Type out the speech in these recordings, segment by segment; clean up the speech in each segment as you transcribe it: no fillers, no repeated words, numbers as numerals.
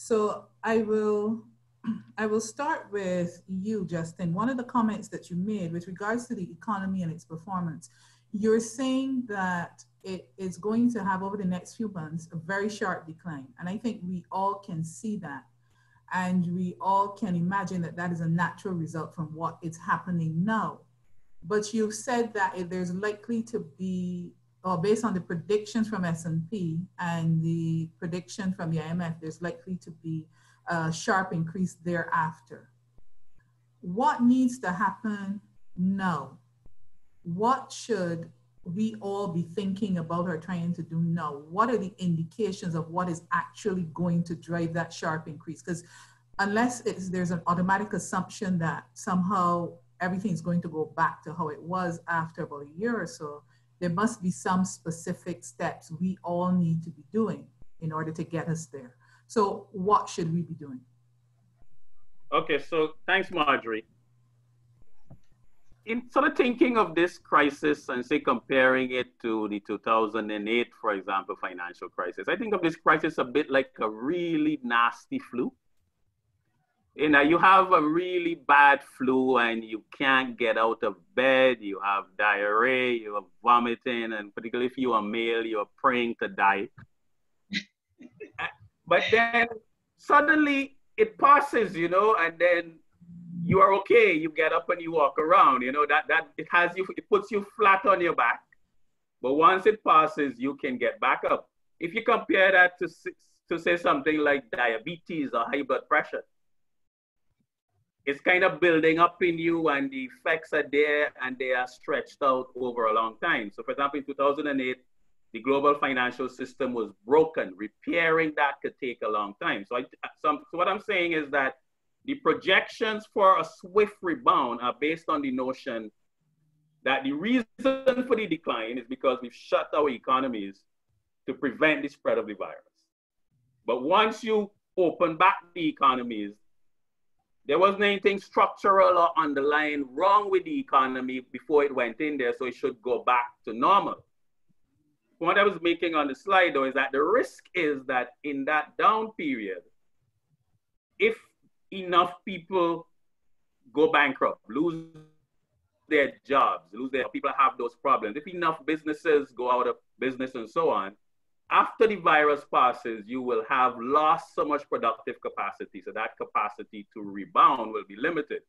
So I will start with you, Justin. One of the comments that you made with regards to the economy and its performance, you're saying that it is going to have over the next few months a very sharp decline. And I think we all can see that. And we all can imagine that that is a natural result from what is happening now. But you've said that there's likely to be, or based on the predictions from S&P and the prediction from the IMF, there's likely to be a sharp increase thereafter. What needs to happen now? What should we all be thinking about or trying to do now? What are the indications of what is actually going to drive that sharp increase? Because unless there's an automatic assumption that somehow everything's going to go back to how it was after about a year or so, there must be some specific steps we all need to be doing in order to get us there. So what should we be doing? Okay, so thanks, Marjorie. In sort of thinking of this crisis and say comparing it to the 2008, for example, financial crisis, I think of this crisis a bit like a really nasty flu. You know, you have a really bad flu and you can't get out of bed, you have diarrhea, you have vomiting, and particularly if you're a male, you're praying to die. But then suddenly it passes, you know, and then you are okay. You get up and you walk around, you know, it puts you flat on your back. But once it passes, you can get back up. If you compare that to say something like diabetes or high blood pressure, it's kind of building up in you and the effects are there and they are stretched out over a long time. So for example, in 2008, the global financial system was broken. Repairing that could take a long time. So what I'm saying is that the projections for a swift rebound are based on the notion that the reason for the decline is because we've shut our economies to prevent the spread of the virus. But once you open back the economies, there wasn't anything structural or underlying wrong with the economy before it went in there, so it should go back to normal. What I was making on the slide, though, is that the risk is that in that down period, if enough people go bankrupt, lose their jobs, people have those problems, if enough businesses go out of business and so on, after the virus passes, you will have lost so much productive capacity. So that capacity to rebound will be limited.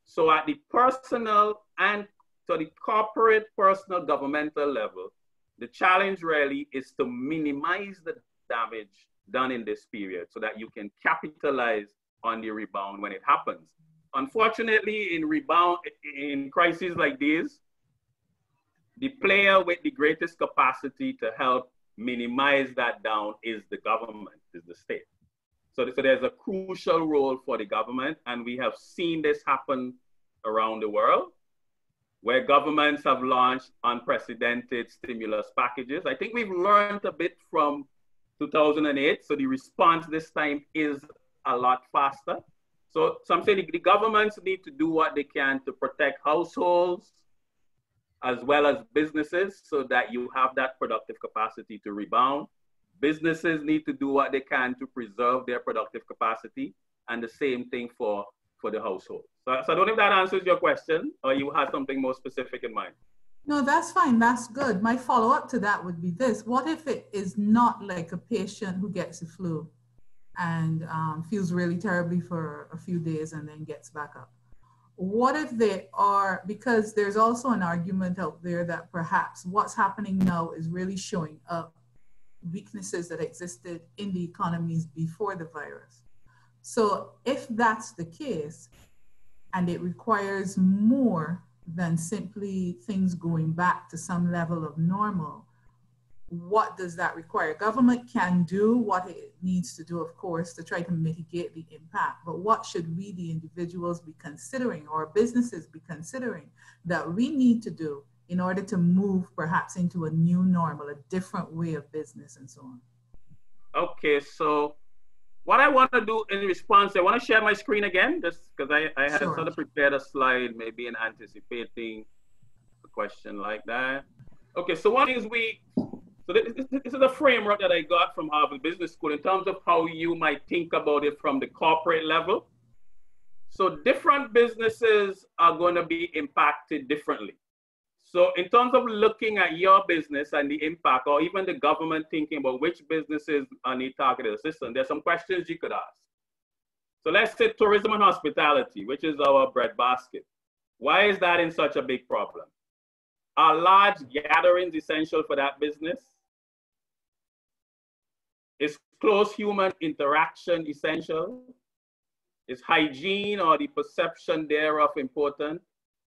So at the personal and so the corporate, personal, governmental level, the challenge really is to minimize the damage done in this period so that you can capitalize on the rebound when it happens. Unfortunately, in crises like these, the player with the greatest capacity to help minimize that down is the government, is the state. So there's a crucial role for the government, and we have seen this happen around the world, where governments have launched unprecedented stimulus packages. I think we've learned a bit from 2008, so the response this time is a lot faster. So some say the governments need to do what they can to protect households, as well as businesses, so that you have that productive capacity to rebound. Businesses need to do what they can to preserve their productive capacity, and the same thing for the household. So I don't know if that answers your question, or you have something more specific in mind. No, that's fine. That's good. My follow-up to that would be this. What if it is not like a patient who gets the flu and feels really terribly for a few days and then gets back up? What if they are, because there's also an argument out there that perhaps what's happening now is really showing up weaknesses that existed in the economies before the virus. So if that's the case, and it requires more than simply things going back to some level of normal, what does that require? Government can do what it needs to do, of course, to try to mitigate the impact, but what should we, the individuals, be considering, or businesses be considering, that we need to do in order to move perhaps into a new normal, a different way of business and so on? Okay, so what I want to do in response, I want to share my screen again, just because I had Sure. sort of prepared a slide, maybe in anticipating a question like that. Okay, so one is So this is a framework that I got from Harvard Business School in terms of how you might think about it from the corporate level. So different businesses are going to be impacted differently. So in terms of looking at your business and the impact, or even the government thinking about which businesses need targeted assistance, there's some questions you could ask. So let's say tourism and hospitality, which is our breadbasket. Why is that in such a big problem? Are large gatherings essential for that business? Is close human interaction essential? Is hygiene or the perception thereof important?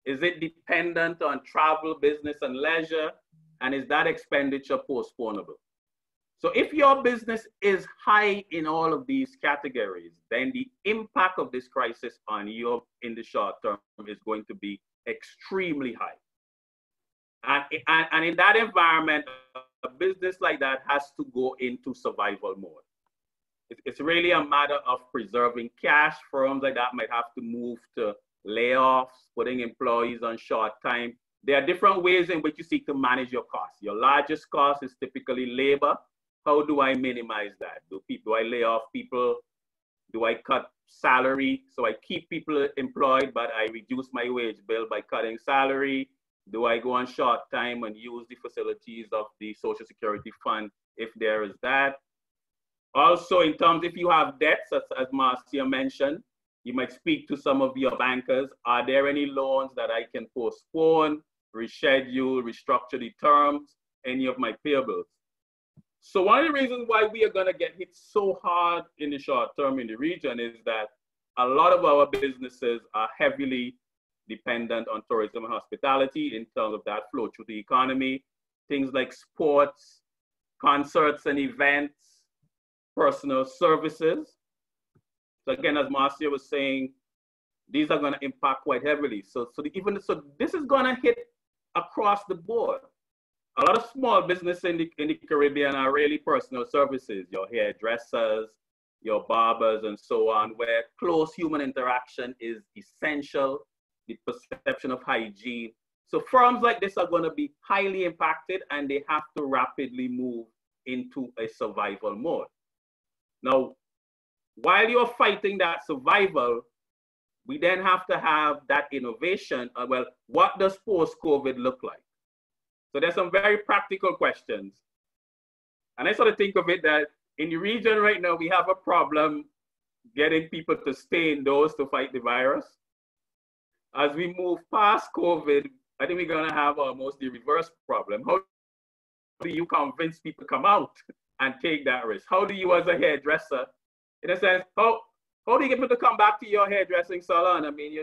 Is it dependent on travel, business, and leisure? And is that expenditure postponable? So if your business is high in all of these categories, then the impact of this crisis on you in the short term is going to be extremely high. And in that environment, a business like that has to go into survival mode. It's really a matter of preserving cash. Firms like that might have to move to layoffs, putting employees on short time. There are different ways in which you seek to manage your costs. Your largest cost is typically labor. How do I minimize that? Do I lay off people? Do I cut salary? So I keep people employed, but I reduce my wage bill by cutting salary. Do I go on short time and use the facilities of the Social Security Fund if there is that? Also, in terms, if you have debts, as Marcia mentioned, you might speak to some of your bankers. Are there any loans that I can postpone, reschedule, restructure the terms, any of my payables? So one of the reasons why we are going to get hit so hard in the short term in the region is that a lot of our businesses are heavily dependent on tourism and hospitality in terms of that flow through the economy. Things like sports, concerts and events, personal services. So again, as Marcia was saying, these are going to impact quite heavily. So this is going to hit across the board. A lot of small business in the Caribbean are really personal services, your hairdressers, your barbers, and so on, where close human interaction is essential, the perception of hygiene. So firms like this are going to be highly impacted, and they have to rapidly move into a survival mode. Now, while you're fighting that survival, we then have to have that innovation. Well, what does post-COVID look like? So there's some very practical questions. And I sort of think of it that in the region right now, we have a problem getting people to stay indoors to fight the virus. As we move past COVID, I think we're going to have almost the reverse problem. How do you convince people to come out and take that risk? How do you, as a hairdresser, in a sense, how do you get people to come back to your hairdressing salon? I mean,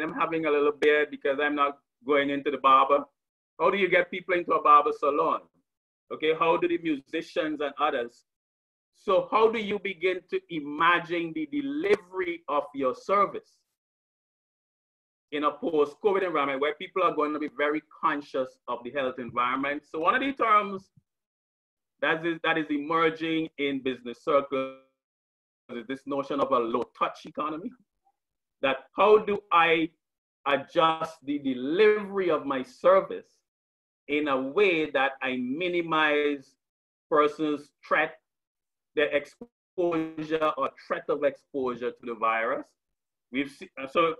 I'm having a little beard because I'm not going into the barber. How do you get people into a barber salon? Okay, how do the musicians and others? So how do you begin to imagine the delivery of your service in a post-COVID environment where people are going to be very conscious of the health environment? So one of the terms that is emerging in business circles is this notion of a low-touch economy. That how do I adjust the delivery of my service in a way that I minimize persons' their exposure or threat of exposure to the virus? We've seen, so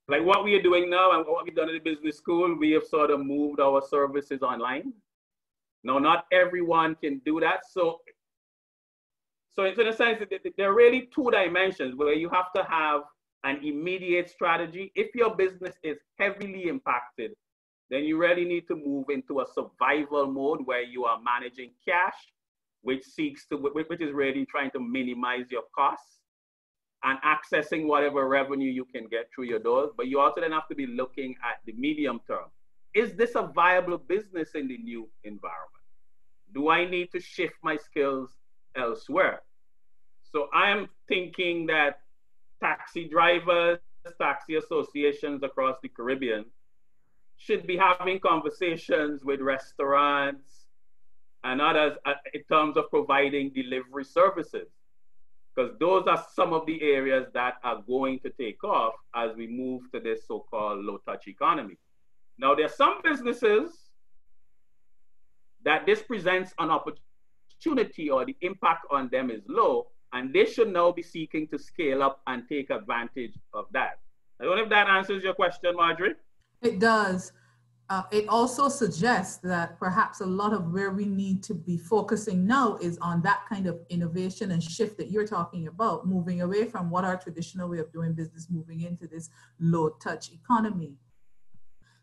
like what we are doing now and what we've done in the business school, we have sort of moved our services online. Now, not everyone can do that. So in a sense, there are really two dimensions where you have to have an immediate strategy. If your business is heavily impacted, then you really need to move into a survival mode where you are managing cash, which is really trying to minimize your costs and accessing whatever revenue you can get through your doors. But you also then have to be looking at the medium term. Is this a viable business in the new environment? Do I need to shift my skills elsewhere? So I am thinking that taxi drivers, taxi associations across the Caribbean should be having conversations with restaurants and others in terms of providing delivery services, because those are some of the areas that are going to take off as we move to this so-called low-touch economy. Now, there are some businesses that this presents an opportunity or the impact on them is low, and they should now be seeking to scale up and take advantage of that. I don't know if that answers your question, Marjorie. It does. It also suggests that perhaps a lot of where we need to be focusing now is on that kind of innovation and shift that you're talking about, moving away from what our traditional way of doing business, moving into this low touch economy.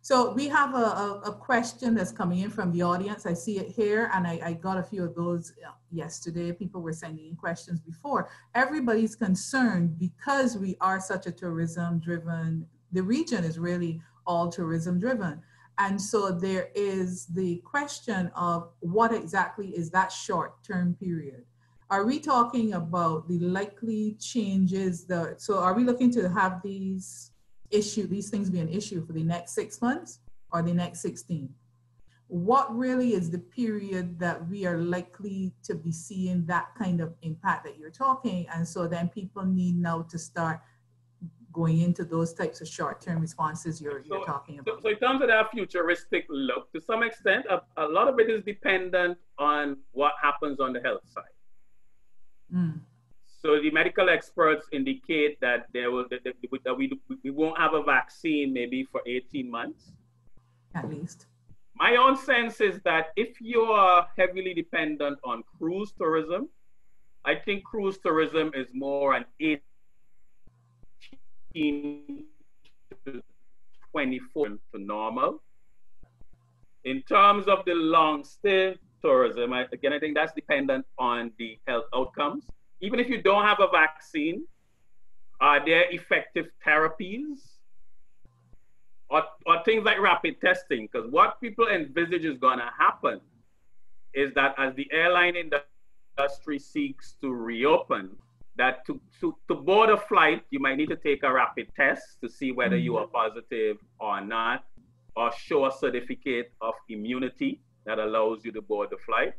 So we have a question that's coming in from the audience. I see it here, and I got a few of those yesterday. People were sending in questions before. Everybody's concerned because we are such a tourism driven, the region is really all tourism driven. And so there is the question of what exactly is that short-term period? Are we talking about the likely changes so are we looking to have these things be an issue for the next 6 months or the next 16? What really is the period that we are likely to be seeing that kind of impact that you're talking? And so then people need now to start going into those types of short-term responses you're talking about. So in terms of that futuristic look, to some extent, a lot of it is dependent on what happens on the health side. Mm. So the medical experts indicate that we won't have a vaccine maybe for 18 months. At least. My own sense is that if you are heavily dependent on cruise tourism, I think cruise tourism is more an 18 to 24 to normal. In terms of the long stay tourism, I think that's dependent on the health outcomes. Even if you don't have a vaccine, are there effective therapies or things like rapid testing? Because what people envisage is going to happen is that as the airline industry seeks to reopen, that to board a flight, you might need to take a rapid test to see whether you are positive or not, or show a certificate of immunity that allows you to board the flight.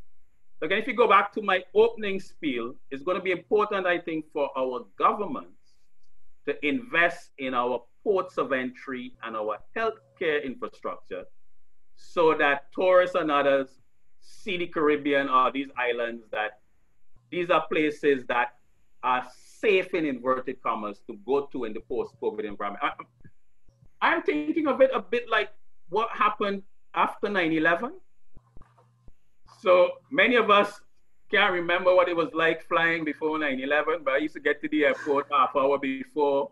Again, if you go back to my opening spiel, it's going to be important, I think, for our governments to invest in our ports of entry and our healthcare infrastructure so that tourists and others see the Caribbean or these islands, that these are places that are safe in inverted commas to go to in the post-COVID environment. I'm thinking of it a bit like what happened after 9/11. So many of us can't remember what it was like flying before 9/11, but I used to get to the airport half hour before,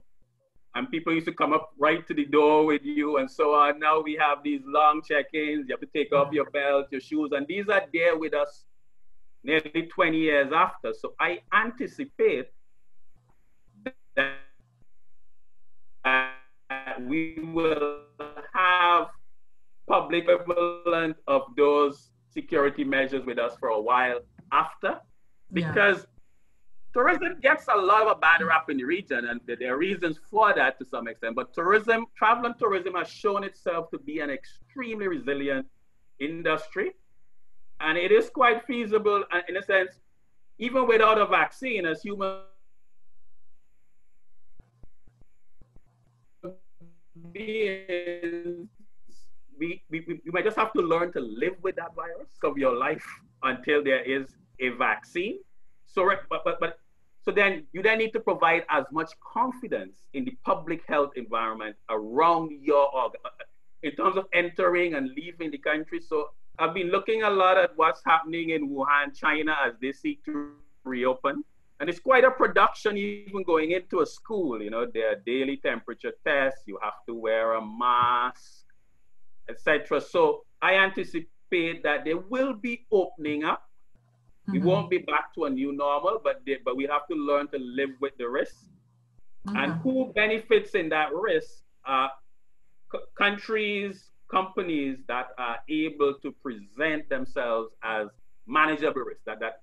and people used to come up right to the door with you and so on. Now we have these long check-ins, you have to take off your belt, your shoes, and these are there with us nearly 20 years after. So I anticipate that we will have public equivalent of those security measures with us for a while after, because tourism gets a lot of a bad rap in the region, and there are reasons for that to some extent, but tourism, travel and tourism has shown itself to be an extremely resilient industry, and it is quite feasible in a sense, even without a vaccine, as human beings, we might just have to learn to live with that virus of your life until there is a vaccine. So, so then you need to provide as much confidence in the public health environment around your in terms of entering and leaving the country. So I've been looking a lot at what's happening in Wuhan, China, as they seek to reopen. And it's quite a production even going into a school. You know, there are daily temperature tests, you have to wear a mask, etc. So I anticipate that they will be opening up. We won't be back to a new normal, but we have to learn to live with the risk. And who benefits in that risk? Countries, companies that are able to present themselves as manageable risk, that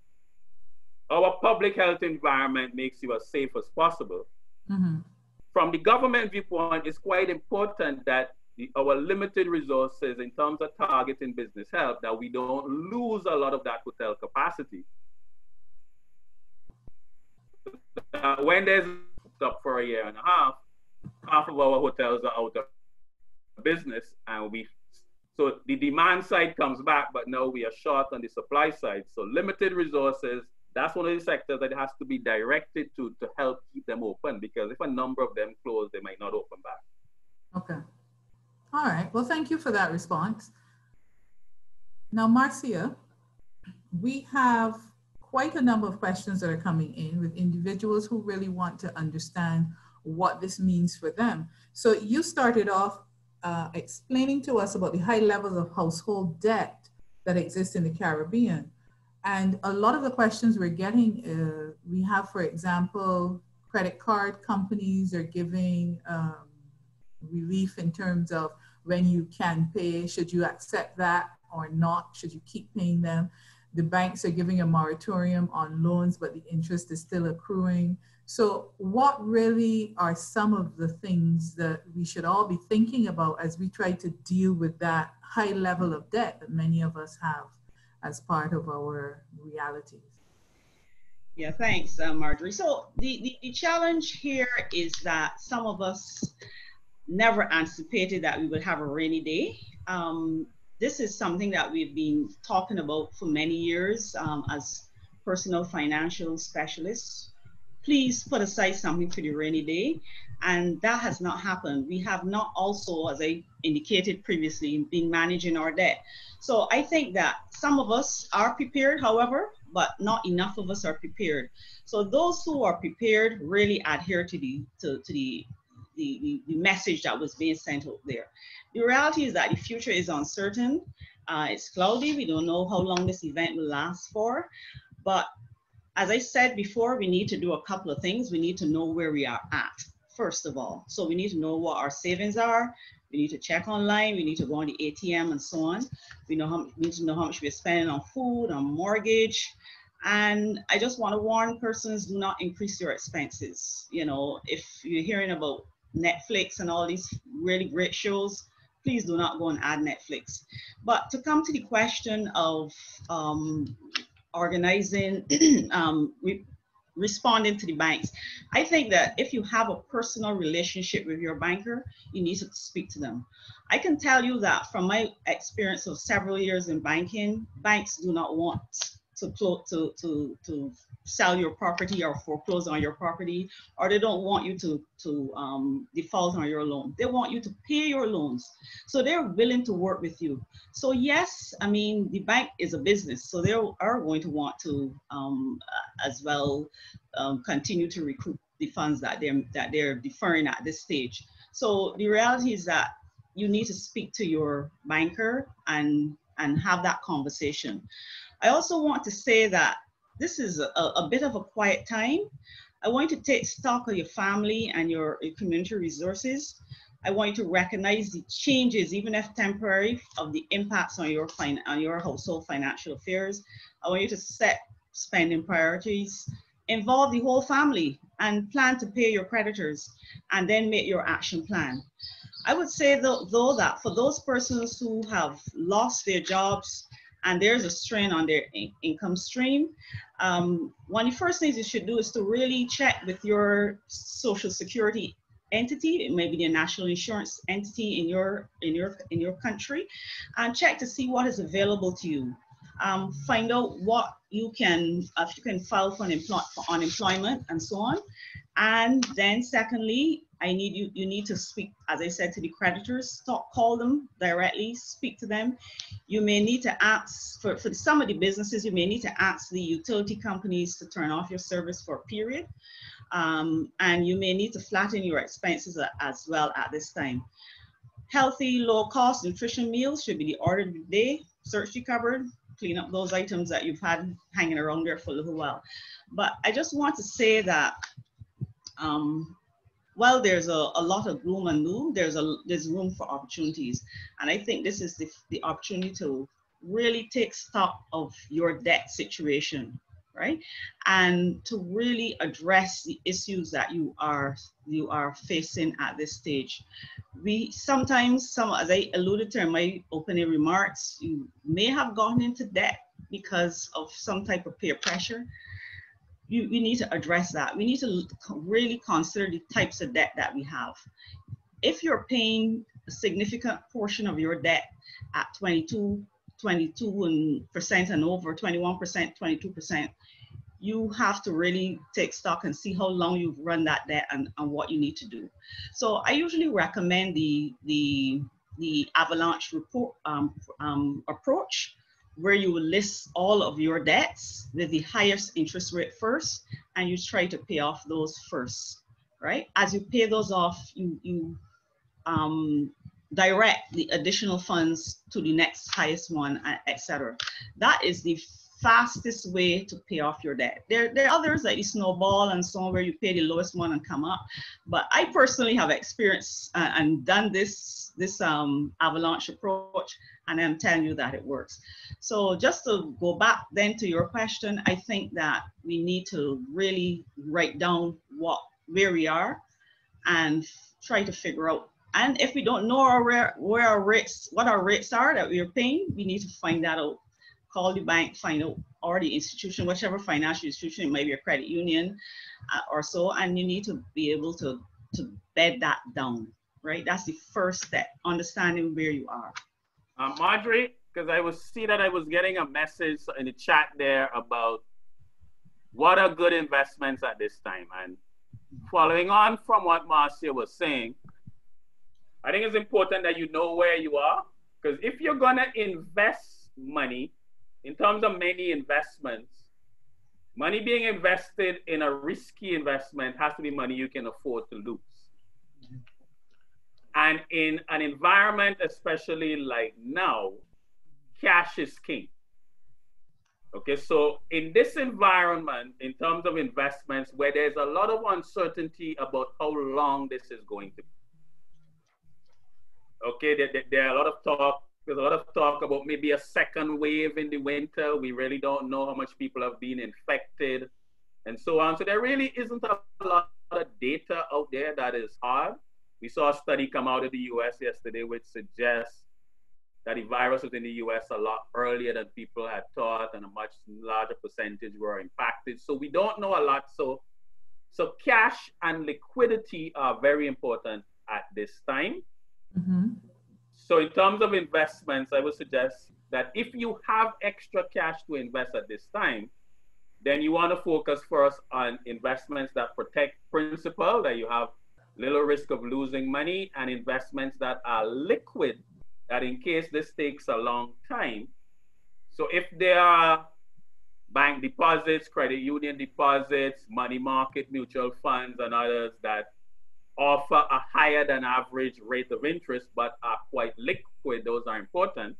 our public health environment makes you as safe as possible. From the government viewpoint, it's quite important that our limited resources in terms of targeting business health, that we don't lose a lot of that hotel capacity. When there's up for a year and a half of our hotels are out of business, and we So the demand side comes back, but now we are short on the supply side. So limited resources, that's one of the sectors that has to be directed to help keep them open, because if a number of them close, they might not open back. Okay. All right. Well, thank you for that response. Now, Marcia, we have quite a number of questions that are coming in with individuals who really want to understand what this means for them. So you started off explaining to us about the high levels of household debt that exist in the Caribbean. And a lot of the questions we're getting, we have, for example, credit card companies are giving relief in terms of when you can pay, should you accept that or not, should you keep paying them? The banks are giving a moratorium on loans, but the interest is still accruing. So what really are some of the things that we should all be thinking about as we try to deal with that high level of debt that many of us have as part of our realities? Yeah, thanks, Marjorie. So the challenge here is that some of us never anticipated that we would have a rainy day. This is something that we've been talking about for many years as personal financial specialists. Please put aside something for the rainy day. And that has not happened. We have not also, as I indicated previously, been managing our debt. So I think that some of us are prepared, however, but not enough of us are prepared. So those who are prepared really adhere to the message that was being sent out there. The reality is that the future is uncertain. It's cloudy. We don't know how long this event will last for. But as I said before, we need to do a couple of things. We need to know where we are at, first of all. So we need to know what our savings are. We need to check online. We need to go on the ATM and so on. We need to know how much we're spending on food, on mortgage. And I just want to warn persons, do not increase your expenses. You know, if you're hearing about Netflix and all these really great shows, please do not go and add Netflix. But to come to the question of organizing, responding to the banks, I think that if you have a personal relationship with your banker, you need to speak to them. I can tell you that from my experience of several years in banking, banks do not want to sell your property or foreclose on your property, or they don't want you to default on your loan. They want you to pay your loans. So they're willing to work with you. So yes, I mean, the bank is a business, so they are going to want to as well continue to recruit the funds that they're deferring at this stage. So the reality is that you need to speak to your banker and have that conversation. I also want to say that this is a bit of a quiet time. I want you to take stock of your family and your community resources. I want you to recognize the changes, even if temporary, of the impacts on your household financial affairs. I want you to set spending priorities, involve the whole family, and plan to pay your creditors, and then make your action plan. I would say though that for those persons who have lost their jobs and there's a strain on their income stream, one of the first things you should do is to really check with your Social Security entity. It may be the national insurance entity in your country, and check to see what is available to you. Find out what you can, if you can file for unemployment and so on. And then secondly, you need to speak, as I said, to the creditors. Call them directly, speak to them. You may need to ask, for some of the businesses, you may need to ask the utility companies to turn off your service for a period. And you may need to flatten your expenses as well at this time. Healthy, low-cost nutrition meals should be the order of the day. Search the cupboard, clean up those items that you've had hanging around there for a little while. But I just want to say that while there's a lot of gloom and doom, there's room for opportunities. And I think this is the opportunity to really take stock of your debt situation, right? And to really address the issues that you are facing at this stage. Sometimes, as I alluded to in my opening remarks, you may have gotten into debt because of some type of peer pressure. We need to address that. We need to really consider the types of debt that we have. If you're paying a significant portion of your debt at 22% and over, 21%, 22%, you have to really take stock and see how long you've run that debt and what you need to do. So I usually recommend the avalanche report approach, where you will list all of your debts with the highest interest rate first, and you try to pay off those first, right? As you pay those off, you direct the additional funds to the next highest one, etc. That is the fastest way to pay off your debt. There are others like the snowball and so on, where you pay the lowest one and come up. But I personally have experienced and done this avalanche approach, and I'm telling you that it works. So just to go back then to your question, I think that we need to really write down where we are and try to figure out. And if we don't know where our rates, what our rates are that we're paying, we need to find that out. Call the bank, find out, or the institution, whichever financial institution, it might be a credit union or so, and you need to be able to bed that down, right? That's the first step, understanding where you are. Marjorie, because I was getting a message in the chat there about what are good investments at this time. And following on from what Marcia was saying, I think it's important that you know where you are, because if you're gonna invest money, in terms of many investments, money being invested in a risky investment has to be money you can afford to lose. And in an environment, especially like now, cash is king. Okay, so in this environment, in terms of investments, where there's a lot of uncertainty about how long this is going to be. Okay, there are a lot of talk. There's a lot of talk about maybe a second wave in the winter. We really don't know how much people have been infected and so on. So there really isn't a lot of data out there that is hard. We saw a study come out of the US yesterday, which suggests that the virus was in the US a lot earlier than people had thought, and a much larger percentage were impacted. So we don't know a lot. So cash and liquidity are very important at this time. Mm-hmm. So in terms of investments, I would suggest that if you have extra cash to invest at this time, then you want to focus first on investments that protect principal, that you have little risk of losing money, and investments that are liquid, that in case this takes a long time. So if there are bank deposits, credit union deposits, money market, mutual funds, and others that offer a higher than average rate of interest, but are quite liquid, those are important.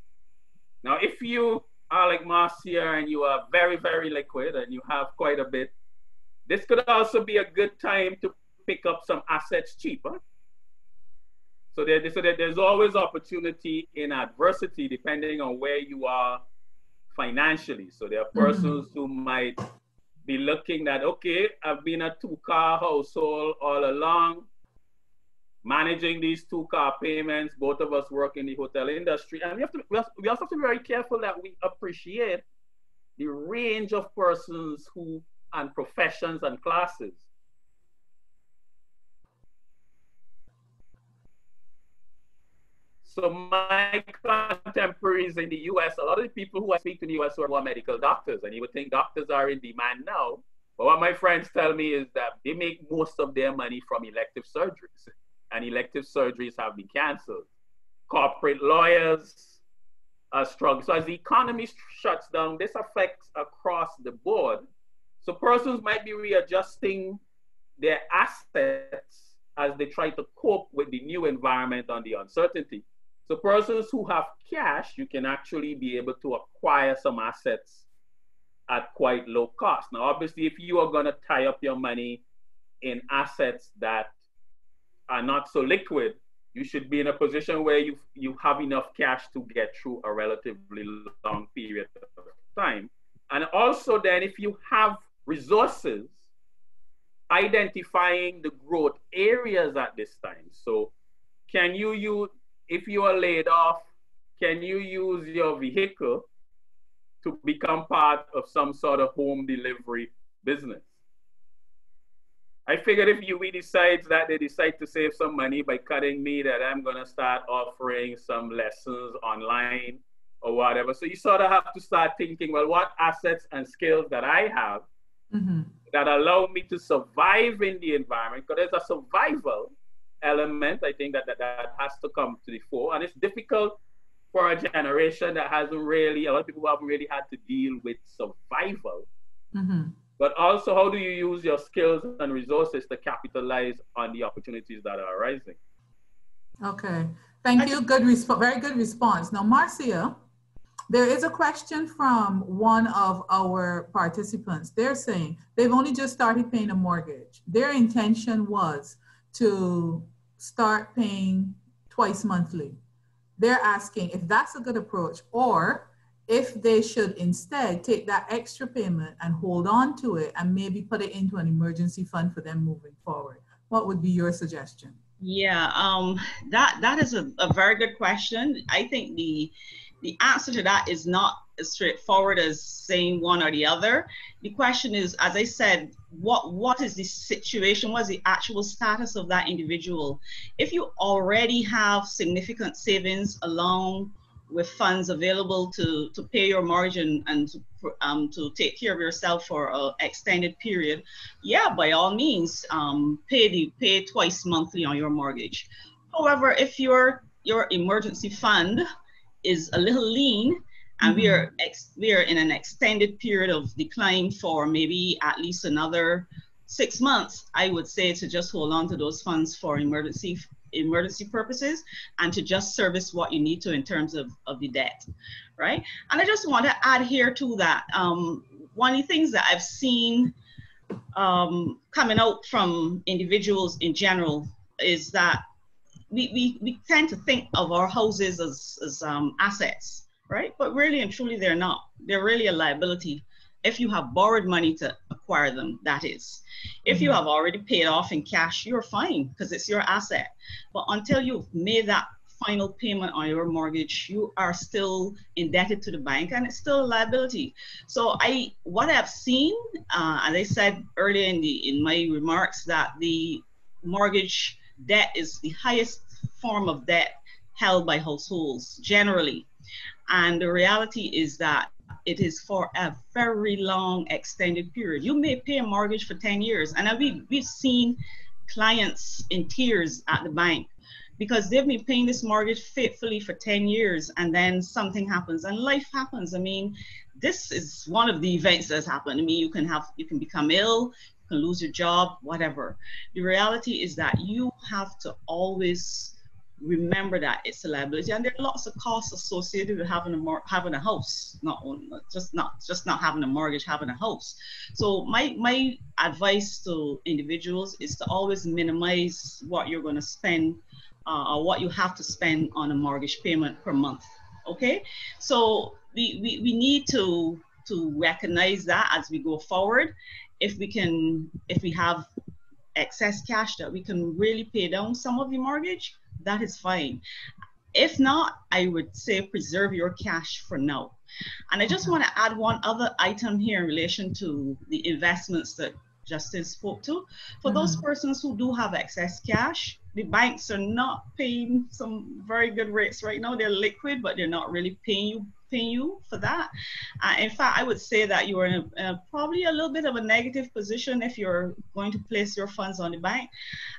Now, if you are like Marcia and you are very, very liquid and you have quite a bit, this could also be a good time to pick up some assets cheaper. So there's always opportunity in adversity, depending on where you are financially. So there are persons who might be looking at, okay, I've been a 2-car household all along, managing these 2-car payments. Both of us work in the hotel industry, and we also have to be very careful that we appreciate the range of persons who and professions and classes. So my contemporaries in the US, a lot of the people who I speak to in the US are medical doctors, and you would think doctors are in demand now. But what my friends tell me is that they make most of their money from elective surgeries, and elective surgeries have been canceled. Corporate lawyers are struggling. So as the economy shuts down, this affects across the board. So persons might be readjusting their assets as they try to cope with the new environment and the uncertainty. So persons who have cash, you can actually be able to acquire some assets at quite low cost. Now, obviously, if you are going to tie up your money in assets that are not so liquid, you should be in a position where you have enough cash to get through a relatively long period of time. And also then, if you have resources, identifying the growth areas at this time. So can you use, if you are laid off, can you use your vehicle to become part of some sort of home delivery business? I figured if UV decides that they decide to save some money by cutting me, that I'm going to start offering some lessons online or whatever. So you sort of have to start thinking, well, what assets and skills that I have that allow me to survive in the environment? Because there's a survival element, I think, that has to come to the fore. And it's difficult for a generation that hasn't really, a lot of people haven't really had to deal with survival. But also, how do you use your skills and resources to capitalize on the opportunities that are arising? Okay, thank you. Very good response. Now, Marcia, there is a question from one of our participants. They're saying they've only just started paying a mortgage. Their intention was to start paying twice monthly. They're asking if that's a good approach, or if they should instead take that extra payment and hold on to it and maybe put it into an emergency fund for them moving forward. What would be your suggestion? Yeah, that is a very good question. I think the answer to that is not as straightforward as saying one or the other. The question is, as I said, what is the situation? What is the actual status of that individual? If you already have significant savings along with funds available to pay your mortgage and to take care of yourself for an extended period, yeah, by all means, pay twice monthly on your mortgage. However, if your emergency fund is a little lean and we are in an extended period of decline for maybe at least another 6 months, I would say to just hold on to those funds for emergency purposes and to just service what you need to in terms of the debt, right? And I just want to add here to that, one of the things that I've seen coming out from individuals in general is that we tend to think of our houses as assets, right? But really and truly they're not. They're really a liability if you have borrowed money to acquire them, that is. If you have already paid off in cash, you're fine because it's your asset. But until you've made that final payment on your mortgage, you are still indebted to the bank and it's still a liability. So what I've seen, as I said earlier in my remarks, that the mortgage debt is the highest form of debt held by households generally. And the reality is that it is for a very long extended period. You may pay a mortgage for 10 years. And we've seen clients in tears at the bank because they've been paying this mortgage faithfully for 10 years and then something happens and life happens. I mean, this is one of the events that's happened. I mean, you can become ill, you can lose your job, whatever. The reality is that you have to always remember that it's a liability, and there are lots of costs associated with having a house, not having a mortgage, having a house. So my advice to individuals is to always minimize what you're going to spend or what you have to spend on a mortgage payment per month. Okay, so we need to recognize that as we go forward. If we have excess cash that we can really pay down some of the mortgage, that is fine. If not, I would say preserve your cash for now. And I just want to add one other item here in relation to the investments that Justin spoke to. For those persons who do have excess cash, the banks are not paying some very good rates right now. They're liquid, but they're not really paying you for that. In fact, I would say that you are in probably a little bit of a negative position if you're going to place your funds on the bank.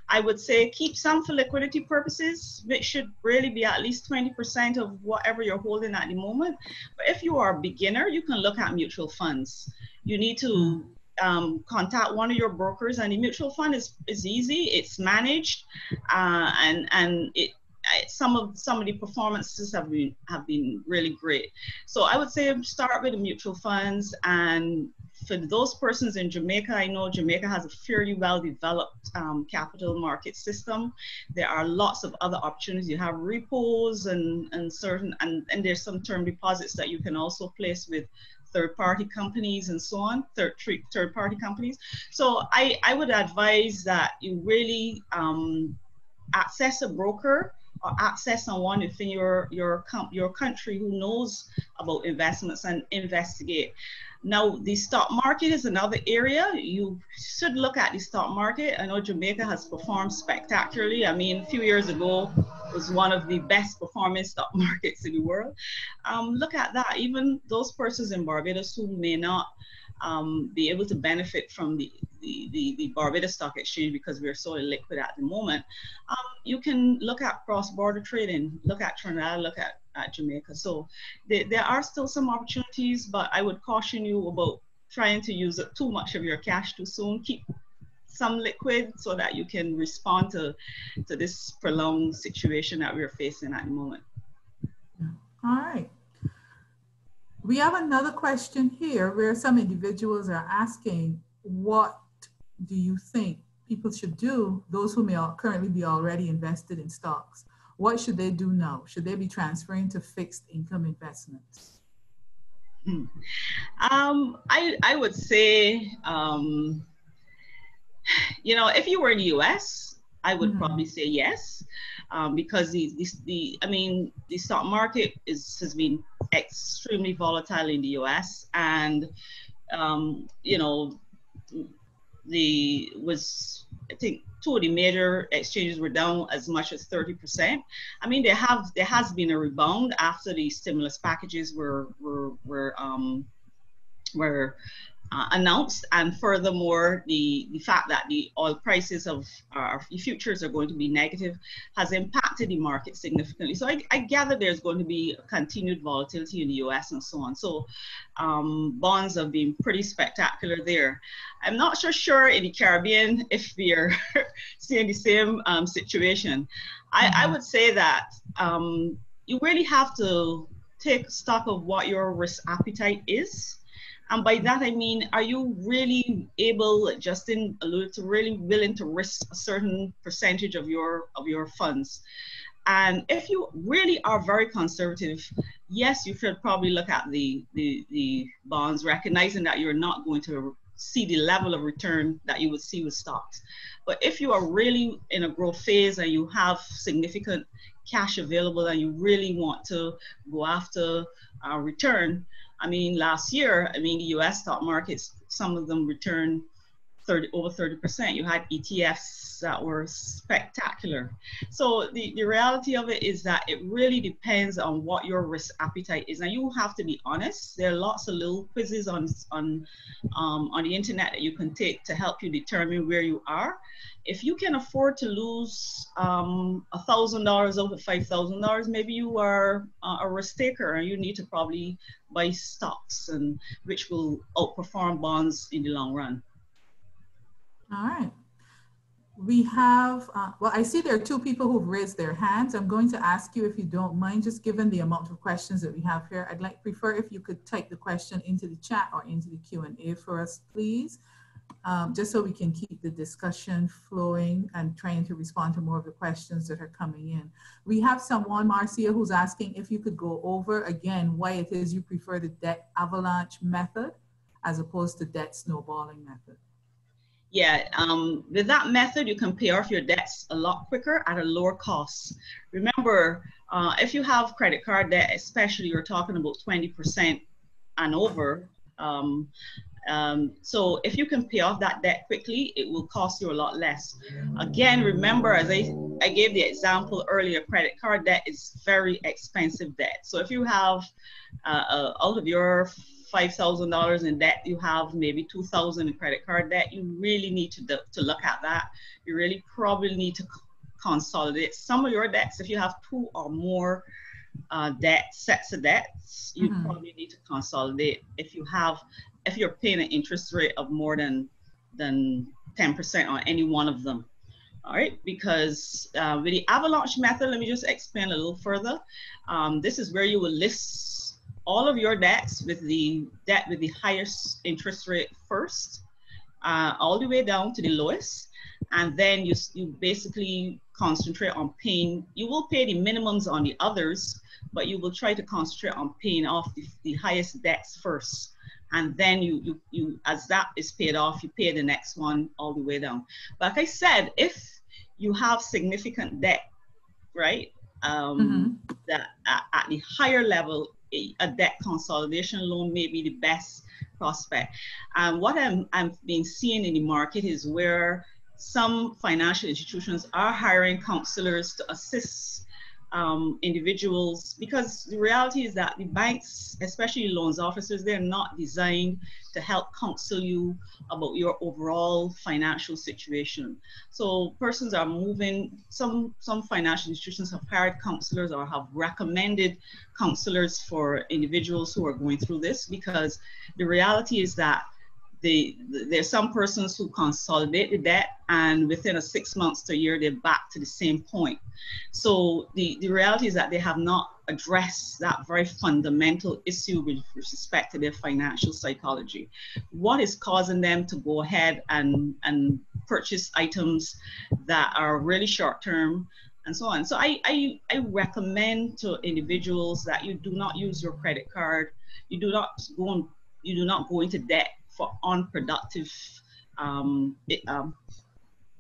I would say keep some for liquidity purposes, which should really be at least 20% of whatever you're holding at the moment. But if you are a beginner, you can look at mutual funds. You need to contact one of your brokers, and the mutual fund is easy. It's managed, and some of the performances have been really great. So I would say start with the mutual funds. And for those persons in Jamaica, I know Jamaica has a fairly well developed capital market system. There are lots of other opportunities. You have repos and there's some term deposits that you can also place with third-party companies and so on, third-party companies. So I would advise that you really access a broker or access someone within your country who knows about investments and investigate. Now, the stock market is another area. You should look at the stock market. I know Jamaica has performed spectacularly. I mean, a few years ago, it was one of the best performing stock markets in the world. Look at that. Even those persons in Barbados who may not be able to benefit from the Barbados Stock Exchange because we're so illiquid at the moment, you can look at cross-border trading, look at Trinidad, look at Jamaica. So there are still some opportunities, but I would caution you about trying to use too much of your cash too soon. Keep some liquid so that you can respond to this prolonged situation that we're facing at the moment. All right. We have another question here where some individuals are asking, what do you think people should do, those who may currently be already invested in stocks? What should they do now? Should they be transferring to fixed income investments? I would say, you know, if you were in the US, I would probably say yes, because I mean, the stock market has been extremely volatile in the US, and you know, I think two of the major exchanges were down as much as 30%. I mean, there has been a rebound after the stimulus packages were announced, and furthermore, the fact that the oil prices of our futures are going to be negative has impacted the market significantly. So I gather there's going to be continued volatility in the US and so on. So bonds have been pretty spectacular there. I'm not so sure in the Caribbean if we are seeing the same situation. I would say that you really have to take stock of what your risk appetite is. And by that, I mean, are you really able, Justin alluded to, really willing to risk a certain percentage of your funds? And if you really are very conservative, yes, you should probably look at the bonds, recognizing that you're not going to see the level of return that you would see with stocks. But if you are really in a growth phase and you have significant cash available and you really want to go after return, I mean, last year, I mean, the US stock markets, some of them returned over 30%. You had ETFs that were spectacular. So the reality of it is that it really depends on what your risk appetite is. And you have to be honest. There are lots of little quizzes on the internet that you can take to help you determine where you are. If you can afford to lose $1,000 out of $5,000, maybe you are a risk taker and you need to probably buy stocks, and which will outperform bonds in the long run. All right. We have, well, I see there are two people who've raised their hands. I'm going to ask you, if you don't mind, just given the amount of questions that we have here, I'd prefer if you could type the question into the chat or into the Q&A for us, please. Just so we can keep the discussion flowing and trying to respond to more of the questions that are coming in. We have someone, Marcia, who's asking if you could go over again why it is you prefer the debt avalanche method as opposed to debt snowballing method. Yeah, with that method, you can pay off your debts a lot quicker at a lower cost. Remember, if you have credit card debt, especially you're talking about 20% and over, so if you can pay off that debt quickly, it will cost you a lot less. Again, remember, as I gave the example earlier, credit card debt is very expensive debt. So if you have out of your $5,000 in debt, you have maybe $2,000 in credit card debt, you really need to look at that. You really probably need to consolidate some of your debts. If you have two or more sets of debts, you probably need to consolidate. If you're paying an interest rate of more than 10% on any one of them. All right, because with the avalanche method, let me just explain a little further. This is where you will list all of your debts with the debt with the highest interest rate first, all the way down to the lowest. And then you basically concentrate on paying. You will pay the minimums on the others, but you will try to concentrate on paying off the highest debts first. And then you as that is paid off, you pay the next one all the way down. But like I said, if you have significant debt, right, that at the higher level, a debt consolidation loan may be the best prospect. And what I'm being seeing in the market is where some financial institutions are hiring counselors to assist individuals, because the reality is that the banks, especially loans officers, they're not designed to help counsel you about your overall financial situation. So persons are moving, some financial institutions have hired counselors or have recommended counselors for individuals who are going through this, because the reality is that there's some persons who consolidate the debt, and within a 6 months to a year, they're back to the same point. So the reality is that they have not addressed that very fundamental issue with respect to their financial psychology. What is causing them to go ahead and purchase items that are really short term, and so on. So I recommend to individuals that you do not use your credit card. You do not go into debt for unproductive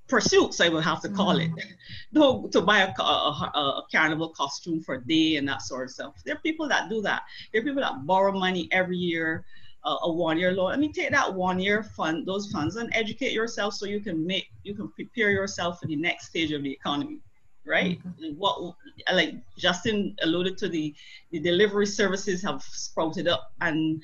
pursuits, I will have to call it. To buy a carnival costume for a day and that sort of stuff. There are people that do that. There are people that borrow money every year, a 1 year loan. I mean, take that 1 year fund, those funds, and educate yourself so you can prepare yourself for the next stage of the economy, right? What, like Justin alluded to, the delivery services have sprouted up, and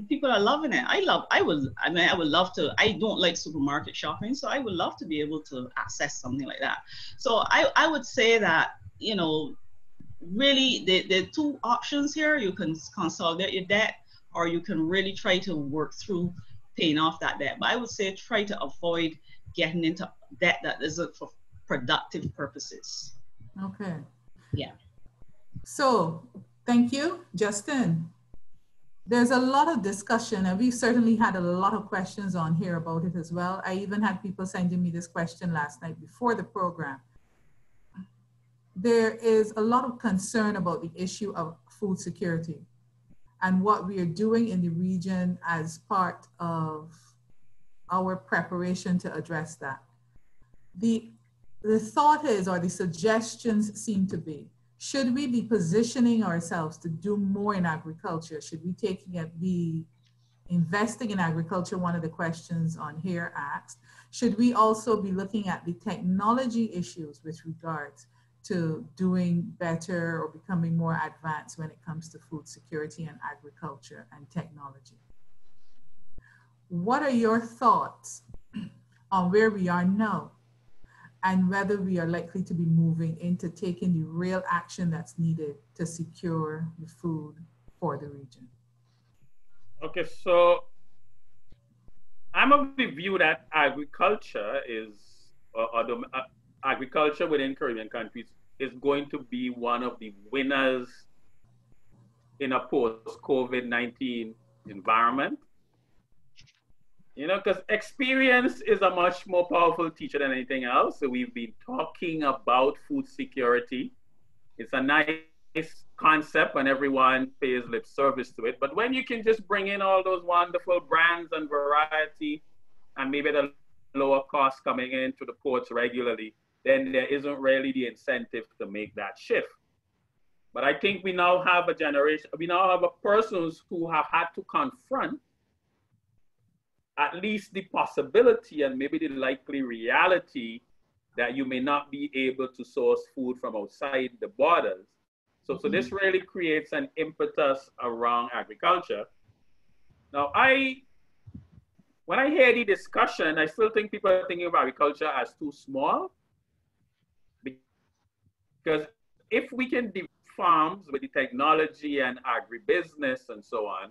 people are loving it. I would love to. I don't like supermarket shopping, so I would love to be able to access something like that. So I would say that, you know, really the two options here: you can consolidate your debt, or you can really try to work through paying off that debt. But I would say try to avoid getting into debt that isn't for productive purposes. Okay. Yeah. So thank you, Justin. There's a lot of discussion, and we've certainly had a lot of questions on here about it as well. I even had people sending me this question last night before the program. There is a lot of concern about the issue of food security and what we are doing in the region as part of our preparation to address that. The thought is, or the suggestions seem to be, should we be positioning ourselves to do more in agriculture? Should we be investing in agriculture? One of the questions on here asked. Should we also be looking at the technology issues with regards to doing better or becoming more advanced when it comes to food security and agriculture and technology? What are your thoughts on where we are now, and whether we are likely to be moving into taking the real action that's needed to secure the food for the region? Okay, so I'm of the view that agriculture agriculture within Caribbean countries is going to be one of the winners in a post-COVID-19 environment. You know, because experience is a much more powerful teacher than anything else. So we've been talking about food security. It's a nice concept and everyone pays lip service to it. But when you can just bring in all those wonderful brands and variety, and maybe the lower cost coming into the ports regularly, then there isn't really the incentive to make that shift. But I think we now have a generation, we now have persons who have had to confront at least the possibility and maybe the likely reality that you may not be able to source food from outside the borders. So this really creates an impetus around agriculture. Now, when I hear the discussion, I still think people are thinking of agriculture as too small. Because if we can develop farms with the technology and agribusiness and so on,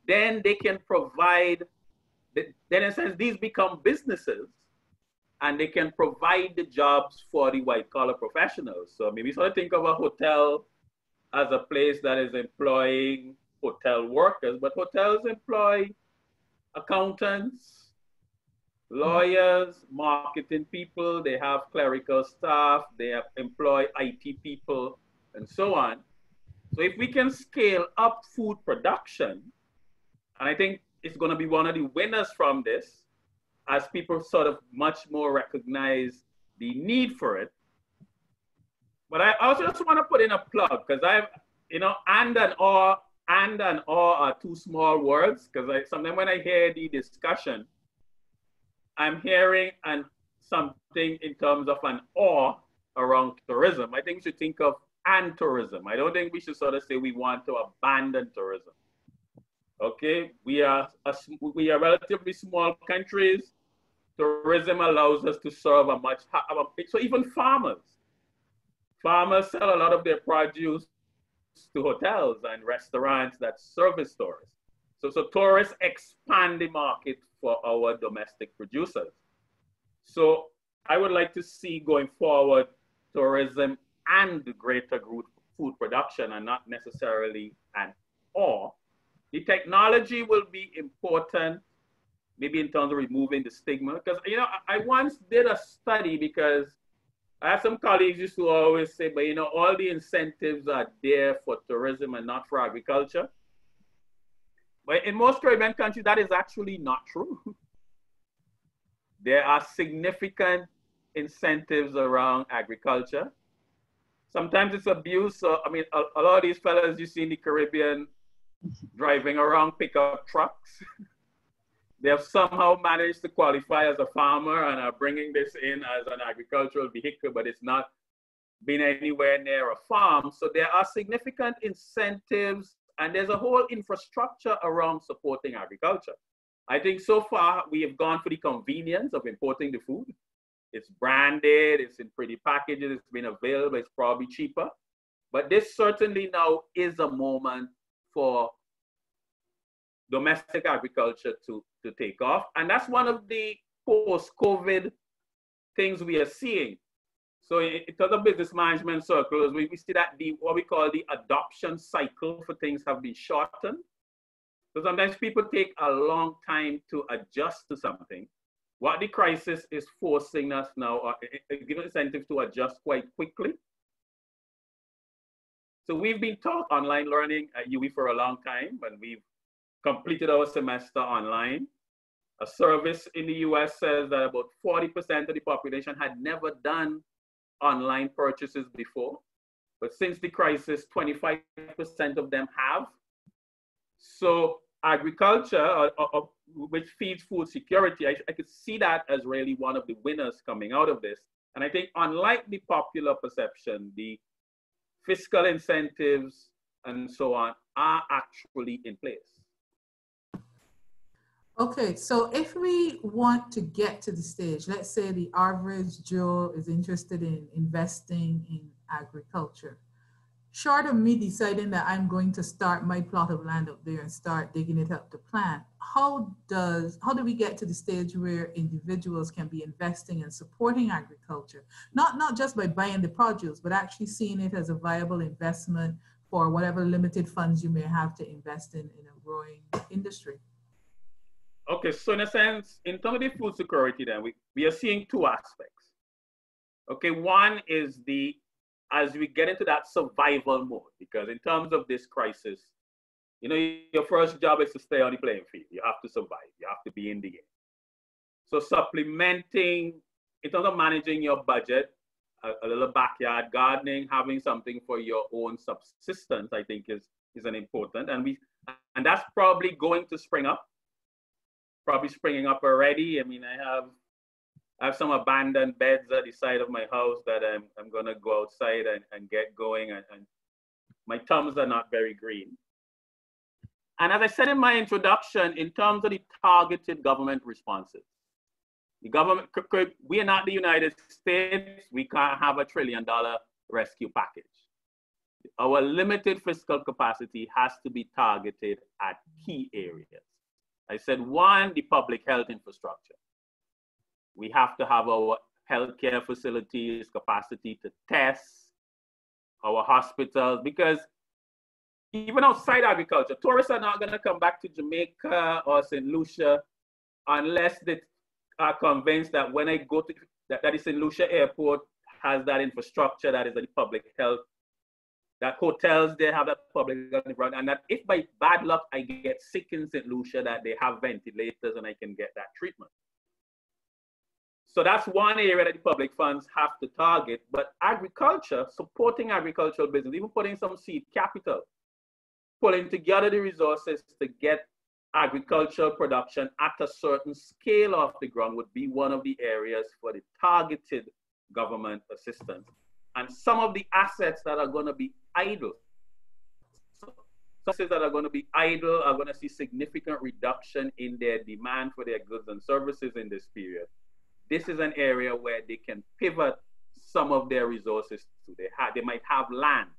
then they can provide, then in a sense, these become businesses and they can provide the jobs for the white collar professionals. So maybe sort of think of a hotel as a place that is employing hotel workers, but hotels employ accountants, lawyers, marketing people, they have clerical staff, they employ IT people, and so on. So if we can scale up food production, and I think it's going to be one of the winners from this, as people sort of much more recognize the need for it. But I also just want to put in a plug, because you know, and or are two small words, because sometimes when I hear the discussion, I'm hearing something in terms of an or around tourism. I think we should think of and tourism. I don't think we should sort of say we want to abandon tourism. Okay, we are relatively small countries. Tourism allows us to serve so even farmers sell a lot of their produce to hotels and restaurants that service tourists. So tourists expand the market for our domestic producers. So I would like to see going forward tourism and greater food production, and not necessarily an or. The technology will be important, maybe in terms of removing the stigma. Because, you know, I once did a study, because I have some colleagues used to always say, but, you know, all the incentives are there for tourism and not for agriculture. But in most Caribbean countries, that is actually not true. There are significant incentives around agriculture. Sometimes it's abuse. So, I mean, a lot of these fellas you see in the Caribbean driving around pickup trucks, they have somehow managed to qualify as a farmer and are bringing this in as an agricultural vehicle, but it's not been anywhere near a farm. So there are significant incentives, and there's a whole infrastructure around supporting agriculture. I think so far we have gone for the convenience of importing the food. It's branded, it's in pretty packages, it's been available, it's probably cheaper. But this certainly now is a moment for domestic agriculture to take off. And that's one of the post-COVID things we are seeing. So in terms of business management circles, we see that what we call the adoption cycle for things have been shortened. So sometimes people take a long time to adjust to something. What the crisis is forcing us now, or giving incentives to adjust quite quickly. So we've been taught online learning at UWI for a long time, and we've completed our semester online. A service in the US says that about 40% of the population had never done online purchases before. But since the crisis, 25% of them have. So agriculture, which feeds food security, I could see that as really one of the winners coming out of this. And I think unlike the popular perception, the fiscal incentives and so on are actually in place. Okay, so if we want to get to the stage, let's say the average Joe is interested in investing in agriculture. Short of me deciding that I'm going to start my plot of land up there and start digging it up to plant, how do we get to the stage where individuals can be investing and supporting agriculture? Not just by buying the produce, but actually seeing it as a viable investment for whatever limited funds you may have to invest in a growing industry. Okay, so in a sense, in terms of the food security, then we are seeing two aspects. Okay, one is as we get into that survival mode, because in terms of this crisis, you know, your first job is to stay on the playing field. You have to survive. You have to be in the game. So supplementing, in terms of managing your budget, a little backyard gardening, having something for your own subsistence, I think is an important. And that's probably going to spring up. Probably springing up already. I mean, I have some abandoned beds at the side of my house that I'm gonna go outside and get going, and my thumbs are not very green. And as I said in my introduction, in terms of the targeted government responses, the government, we are not the United States, we can't have $1 trillion rescue package. Our limited fiscal capacity has to be targeted at key areas. I said, one, the public health infrastructure. We have to have our healthcare facilities, capacity to test, our hospitals, because even outside agriculture, tourists are not going to come back to Jamaica or St. Lucia unless they are convinced that when I go to, that the St. Lucia airport has that infrastructure that is the public health, that hotels, they have that public health, and that if by bad luck I get sick in St. Lucia, that they have ventilators and I can get that treatment. So that's one area that the public funds have to target. But agriculture, supporting agricultural business, even putting some seed capital, pulling together the resources to get agricultural production at a certain scale off the ground would be one of the areas for the targeted government assistance. And some of the assets that are going to be idle, assets that are going to be idle are going to see significant reduction in their demand for their goods and services in this period. This is an area where they can pivot some of their resources to. They might have land.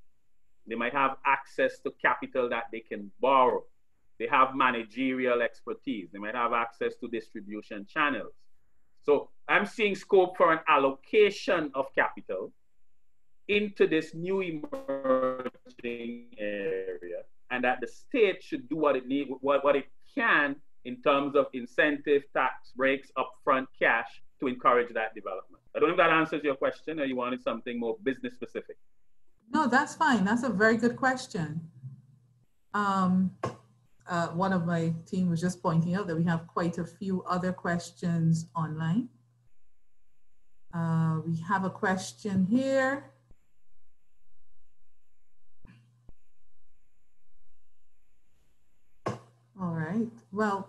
They might have access to capital that they can borrow. They have managerial expertise. They might have access to distribution channels. So I'm seeing scope for an allocation of capital into this new emerging area, and that the state should do what it needs, what it can in terms of incentive, tax breaks, upfront cash to encourage that development. I don't know if that answers your question, or you wanted something more business specific. No, that's fine. That's a very good question. One of my team was just pointing out that we have quite a few other questions online. We have a question here. All right. Well,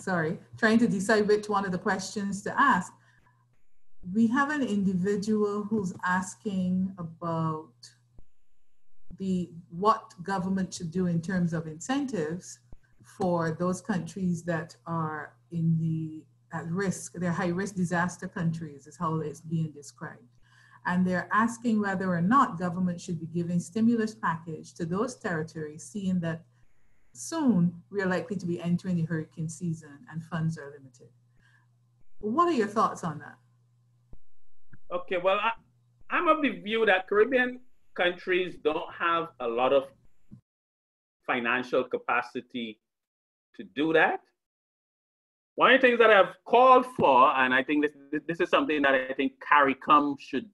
sorry, trying to decide which one of the questions to ask. We have an individual who's asking about what government should do in terms of incentives for those countries that are at risk. They're high-risk disaster countries is how it's being described. And they're asking whether or not government should be giving stimulus package to those territories, seeing that soon we are likely to be entering the hurricane season and funds are limited. What are your thoughts on that? Okay, well, I'm of the view that Caribbean countries don't have a lot of financial capacity to do that. One of the things that I've called for, and I think this is something that I think CARICOM should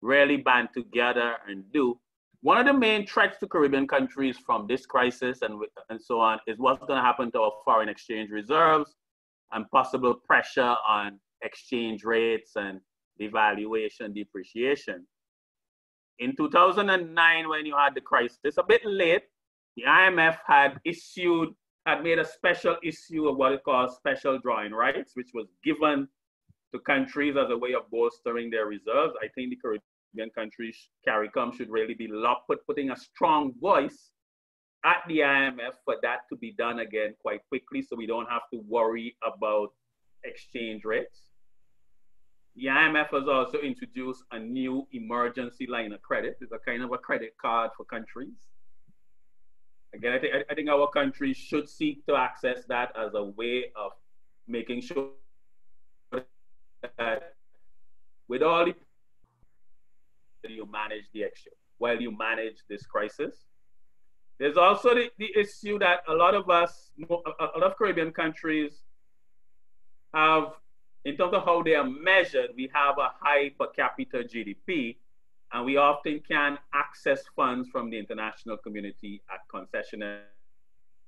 really band together and do. One of the main threats to Caribbean countries from this crisis and so on is what's going to happen to our foreign exchange reserves and possible pressure on exchange rates and devaluation, depreciation. In 2009, when you had the crisis, a bit late, the IMF had made a special issue of what it calls special drawing rights, which was given to countries as a way of bolstering their reserves. I think the Caribbean countries, CARICOM, should really be putting a strong voice at the IMF for that to be done again quite quickly, so we don't have to worry about exchange rates. The IMF has also introduced a new emergency line of credit. It's a kind of a credit card for countries. Again, I think our countries should seek to access that as a way of making sure that with all the you manage the issue while you manage this crisis. There's also the issue that a lot of Caribbean countries have, in terms of how they are measured, we have a high per capita GDP, and we often can access funds from the international community at concessionary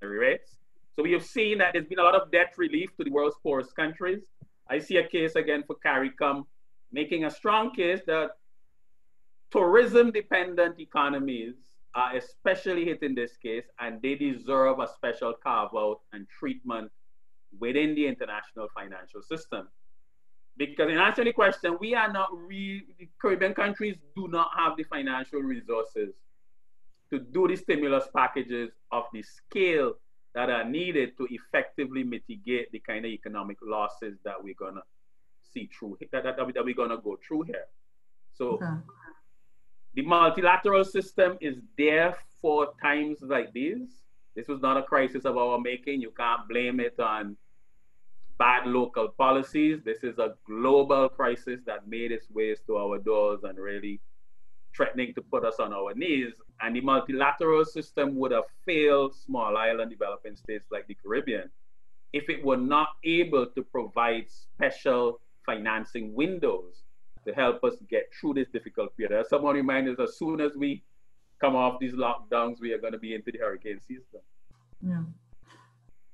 rates. So we have seen that there's been a lot of debt relief to the world's poorest countries. I see a case again for CARICOM making a strong case that tourism-dependent economies are especially hit in this case, and they deserve a special carve-out and treatment within the international financial system. Because in answering the question, the Caribbean countries do not have the financial resources to do the stimulus packages of the scale that are needed to effectively mitigate the kind of economic losses that we're gonna see through, that we're gonna go through here. So okay. The multilateral system is there for times like these. This was not a crisis of our making. You can't blame it on bad local policies. This is a global crisis that made its ways to our doors and really threatening to put us on our knees. And the multilateral system would have failed small island developing states like the Caribbean if it were not able to provide special financing windows to help us get through this difficult period. As someone reminded us, as soon as we come off these lockdowns, we are going to be into the hurricane season. Yeah.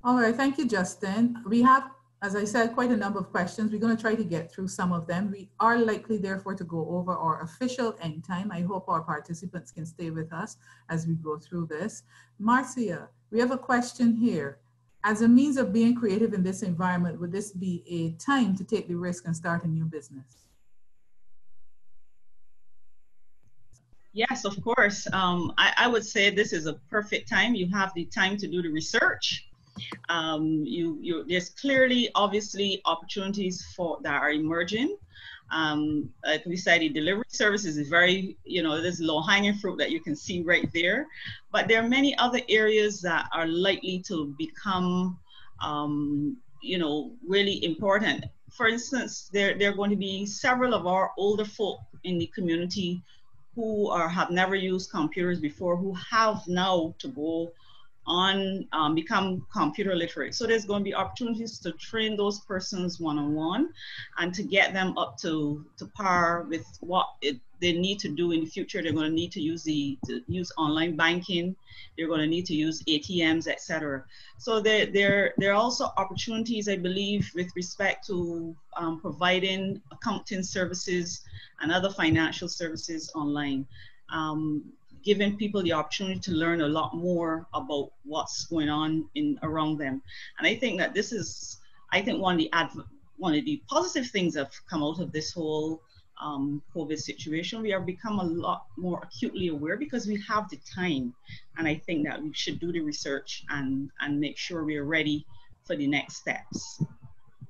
All right, thank you, Justin. We have As I said, quite a number of questions. We're going to try to get through some of them. We are likely, therefore, to go over our official end time. I hope our participants can stay with us as we go through this. Marcia, we have a question here. As a means of being creative in this environment, would this be a time to take the risk and start a new business? Yes, of course. I would say this is a perfect time. You have the time to do the research. There's clearly, obviously, opportunities that are emerging. Like we said, the delivery services is very, there's low-hanging fruit that you can see right there. But there are many other areas that are likely to become, really important. For instance, there are going to be several of our older folk in the community who have never used computers before, who have now to go on become computer literate. So there's going to be opportunities to train those persons one-on-one and to get them up to par with what they need to do in the future. They're going to need to use online banking. They're going to need to use ATMs, etc. So there are also opportunities, I believe, with respect to providing accounting services and other financial services online. Giving people the opportunity to learn a lot more about what's going on around them. And I think that this is, one of the positive things that have come out of this whole COVID situation. We have become a lot more acutely aware because we have the time. And I think that we should do the research and make sure we are ready for the next steps.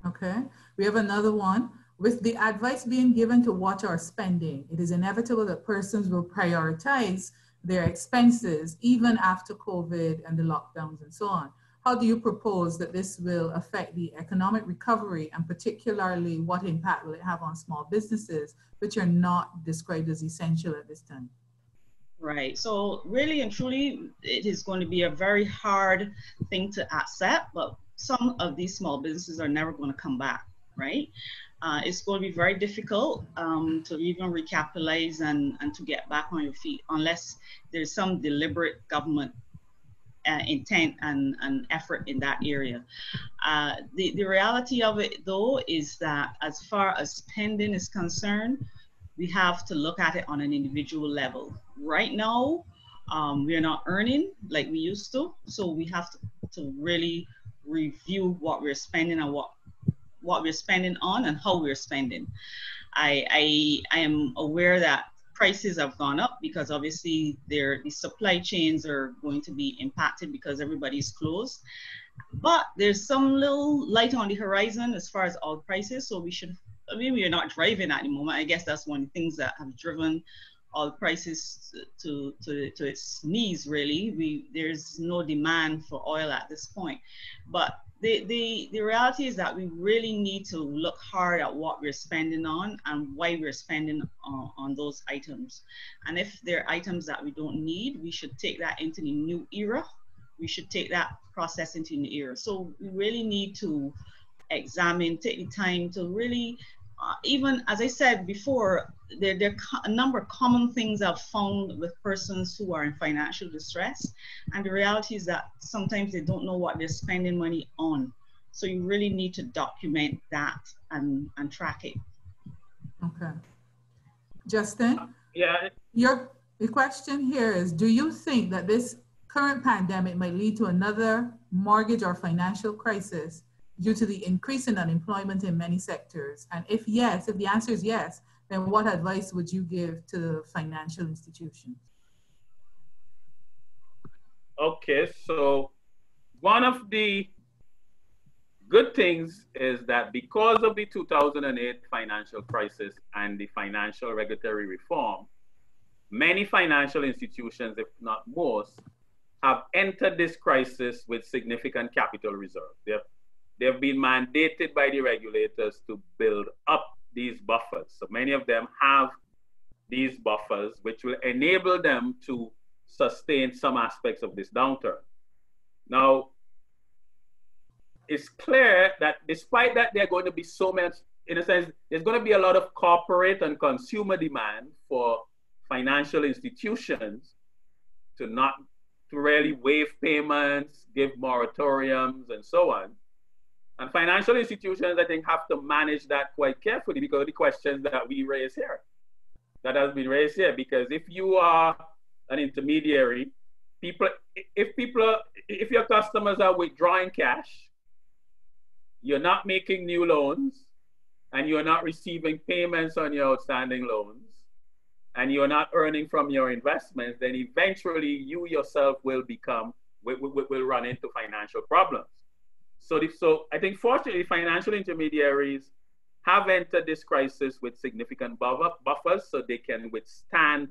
Okay, we have another one. With the advice being given to watch our spending, it is inevitable that persons will prioritize their expenses even after COVID and the lockdowns and so on. How do you propose that this will affect the economic recovery, and particularly what impact will it have on small businesses which are not described as essential at this time? Right, so really and truly, it is going to be a very hard thing to accept, but some of these small businesses are never going to come back, right? It's going to be very difficult to even recapitalize and to get back on your feet unless there's some deliberate government intent and effort in that area. The reality of it, though, is that as far as spending is concerned, we have to look at it on an individual level. Right now, we're not earning like we used to, so we have to really review what we're spending and what we're spending on and how we're spending. I am aware that prices have gone up because obviously the supply chains are going to be impacted because everybody's closed. But there's some little light on the horizon as far as oil prices. So we are not driving at the moment. I guess that's one of the things that have driven oil prices to its knees, really. There's no demand for oil at this point. But the reality is that we really need to look hard at what we're spending on and why we're spending on those items. And if there are items that we don't need, we should take that into the new era. We should take that process into the new era. So we really need to examine, take the time to really, even as I said before, there are a number of common things I've found with persons who are in financial distress. And the reality is that sometimes they don't know what they're spending money on. So you really need to document that and track it. Okay. Justin? Yeah. The question here is, do you think that this current pandemic might lead to another mortgage or financial crisis due to the increase in unemployment in many sectors? And if yes, if the answer is yes, then what advice would you give to financial institutions? Okay, so one of the good things is that because of the 2008 financial crisis and the financial regulatory reform, many financial institutions, if not most, have entered this crisis with significant capital reserves. They've been mandated by the regulators to build up these buffers. So many of them have these buffers, which will enable them to sustain some aspects of this downturn. Now, it's clear that despite that, there are going to be so much, in a sense, there's going to be a lot of corporate and consumer demand for financial institutions to really waive payments, give moratoriums, and so on. And financial institutions, I think, have to manage that quite carefully because of the questions that we raise here, that has been raised here. Because if you are an intermediary, if your customers are withdrawing cash, you're not making new loans, and you're not receiving payments on your outstanding loans, and you're not earning from your investments, then eventually you yourself will run into financial problems. So I think fortunately financial intermediaries have entered this crisis with significant buffers so they can withstand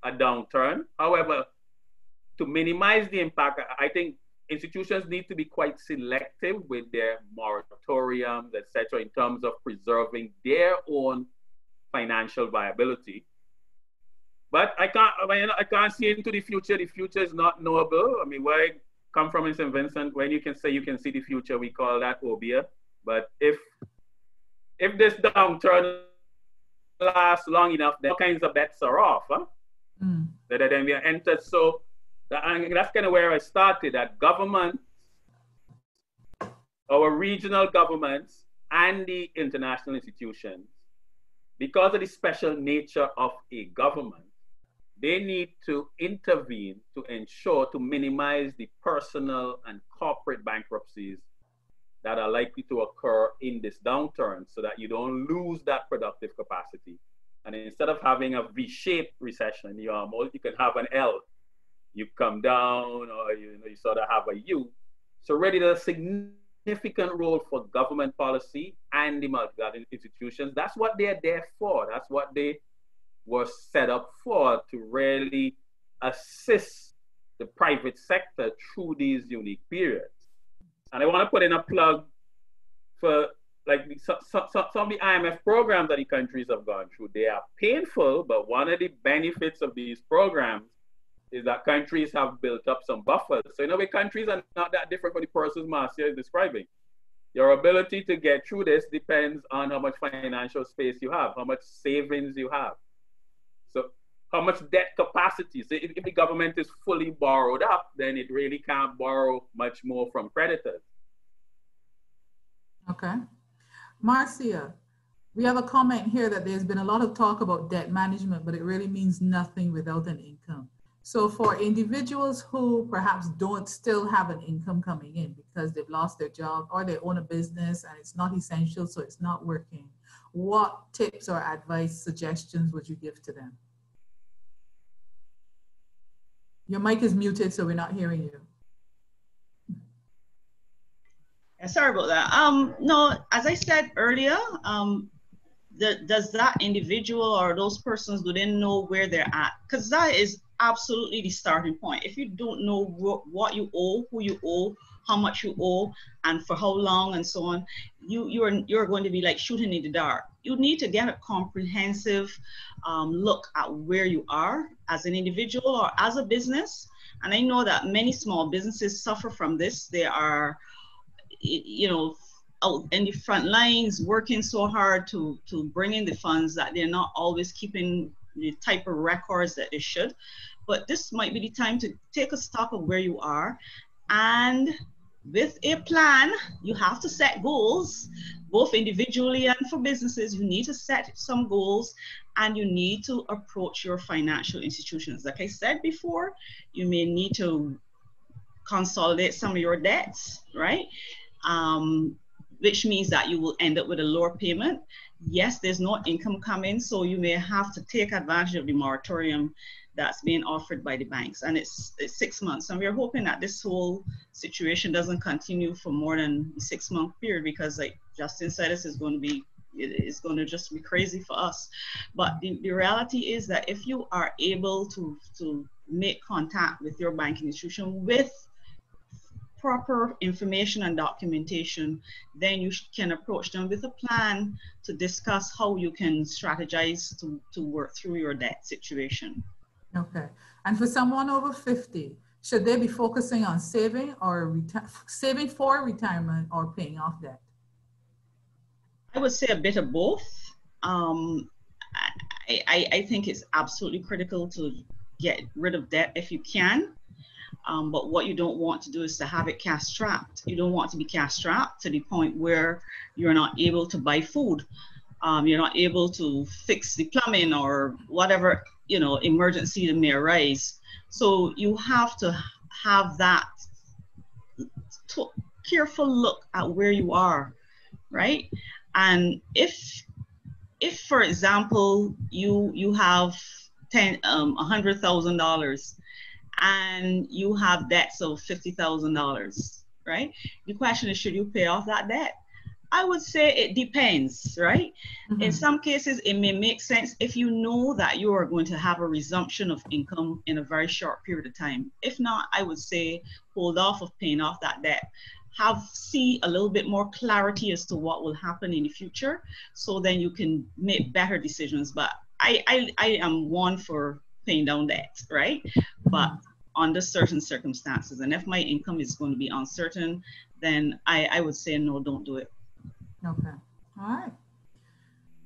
a downturn. However, to minimize the impact, I think institutions need to be quite selective with their moratoriums, etc., in terms of preserving their own financial viability. But I can't see into the future. The future is not knowable. I mean, where I come from in St. Vincent, when you can say you can see the future, we call that obia. But if this downturn lasts long enough, then all kinds of bets are off. Huh? Then we are entered. So that's kind of where I started. That government, our regional governments, and the international institutions, because of the special nature of a government, they need to intervene to ensure to minimize the personal and corporate bankruptcies that are likely to occur in this downturn so that you don't lose that productive capacity. And instead of having a V-shaped recession, you can have an L. You come down, or you sort of have a U. So really there's a significant role for government policy and the multilateral institutions. That's what they're there for. That's what they were set up for, to really assist the private sector through these unique periods. And I want to put in a plug for like some of the IMF programs that the countries have gone through. They are painful, but one of the benefits of these programs is that countries have built up some buffers. So in a way, countries are not that different from the persons Marcia is describing. Your ability to get through this depends on how much financial space you have, how much savings you have. So how much debt capacity. So if the government is fully borrowed up, then it really can't borrow much more from creditors. Okay. Marcia, we have a comment here that there's been a lot of talk about debt management, but it really means nothing without an income. So for individuals who perhaps don't still have an income coming in because they've lost their job or they own a business and it's not essential, so it's not working, what tips or advice, suggestions would you give to them? Your mic is muted, so we're not hearing you. Sorry about that. No, as I said earlier, does that individual or those persons, do they know where they're at? Because that is absolutely the starting point. If you don't know what you owe, who you owe, how much you owe, and for how long, and so on, you're going to be like shooting in the dark. You need to get a comprehensive look at where you are as an individual or as a business. And I know that many small businesses suffer from this. They are, out in the front lines working so hard to bring in the funds that they're not always keeping the type of records that they should. But this might be the time to take a stock of where you are, and with a plan, you have to set goals, both individually and for businesses. You need to set some goals, and you need to approach your financial institutions. Like I said before, you may need to consolidate some of your debts, right? Which means that you will end up with a lower payment. Yes, there's no income coming, so you may have to take advantage of the moratorium that's being offered by the banks. And it's 6 months. And we're hoping that this whole situation doesn't continue for more than a 6-month period, because like Justin said, it's going to just be crazy for us. But the reality is that if you are able to make contact with your banking institution with proper information and documentation, then you can approach them with a plan to discuss how you can strategize to work through your debt situation. Okay. And for someone over 50, should they be focusing on saving or saving for retirement or paying off debt? I would say a bit of both. I think it's absolutely critical to get rid of debt if you can. But what you don't want to do is to have it cash strapped. You don't want to be cash strapped to the point where you're not able to buy food. You're not able to fix the plumbing or whatever, you know, emergency that may arise. So you have to have that careful look at where you are, right? And if for example, you have $100,000 and you have debts of $50,000, right? The question is, should you pay off that debt? I would say it depends, right? Mm-hmm. In some cases, it may make sense if you know that you are going to have a resumption of income in a very short period of time. If not, I would say hold off of paying off that debt. See a little bit more clarity as to what will happen in the future, so then you can make better decisions. But I am one for paying down debt, right? But under certain circumstances, and if my income is going to be uncertain, then I would say no, don't do it. Okay. All right.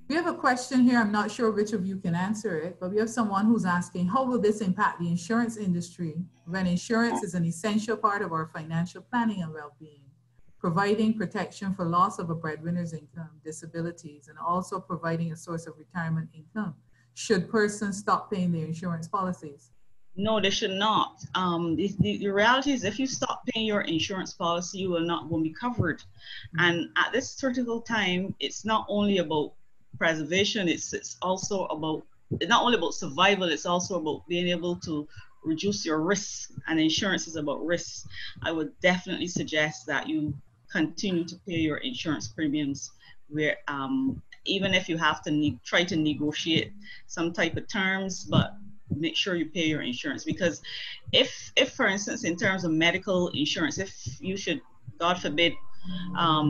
We have a question here. I'm not sure which of you can answer it, but we have someone who's asking, how will this impact the insurance industry when insurance is an essential part of our financial planning and well-being, providing protection for loss of a breadwinner's income, disabilities, and also providing a source of retirement income? Should persons stop paying their insurance policies? No, they should not. The reality is, if you stop paying your insurance policy, you will not be covered. And at this critical time, it's not only about preservation, it's also about, it's not only about survival, it's also about being able to reduce your risks, and insurance is about risks. I would definitely suggest that you continue to pay your insurance premiums, where even if you have to try to negotiate some type of terms, but make sure you pay your insurance. Because if for instance, in terms of medical insurance, if you should, God forbid,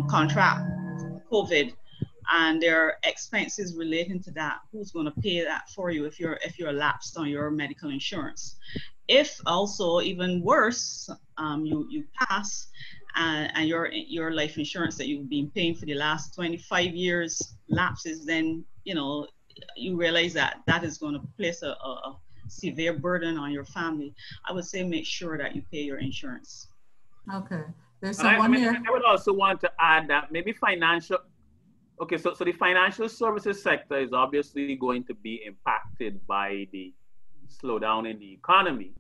contract COVID and there are expenses relating to that, who's going to pay that for you if you're lapsed on your medical insurance? If also, even worse, you pass and your life insurance that you've been paying for the last 25 years lapses, then you realize that is going to place a severe burden on your family. I would say make sure that you pay your insurance. Okay. There's someone here. I would also want to add that maybe financial, okay, so the financial services sector is obviously going to be impacted by the slowdown in the economy.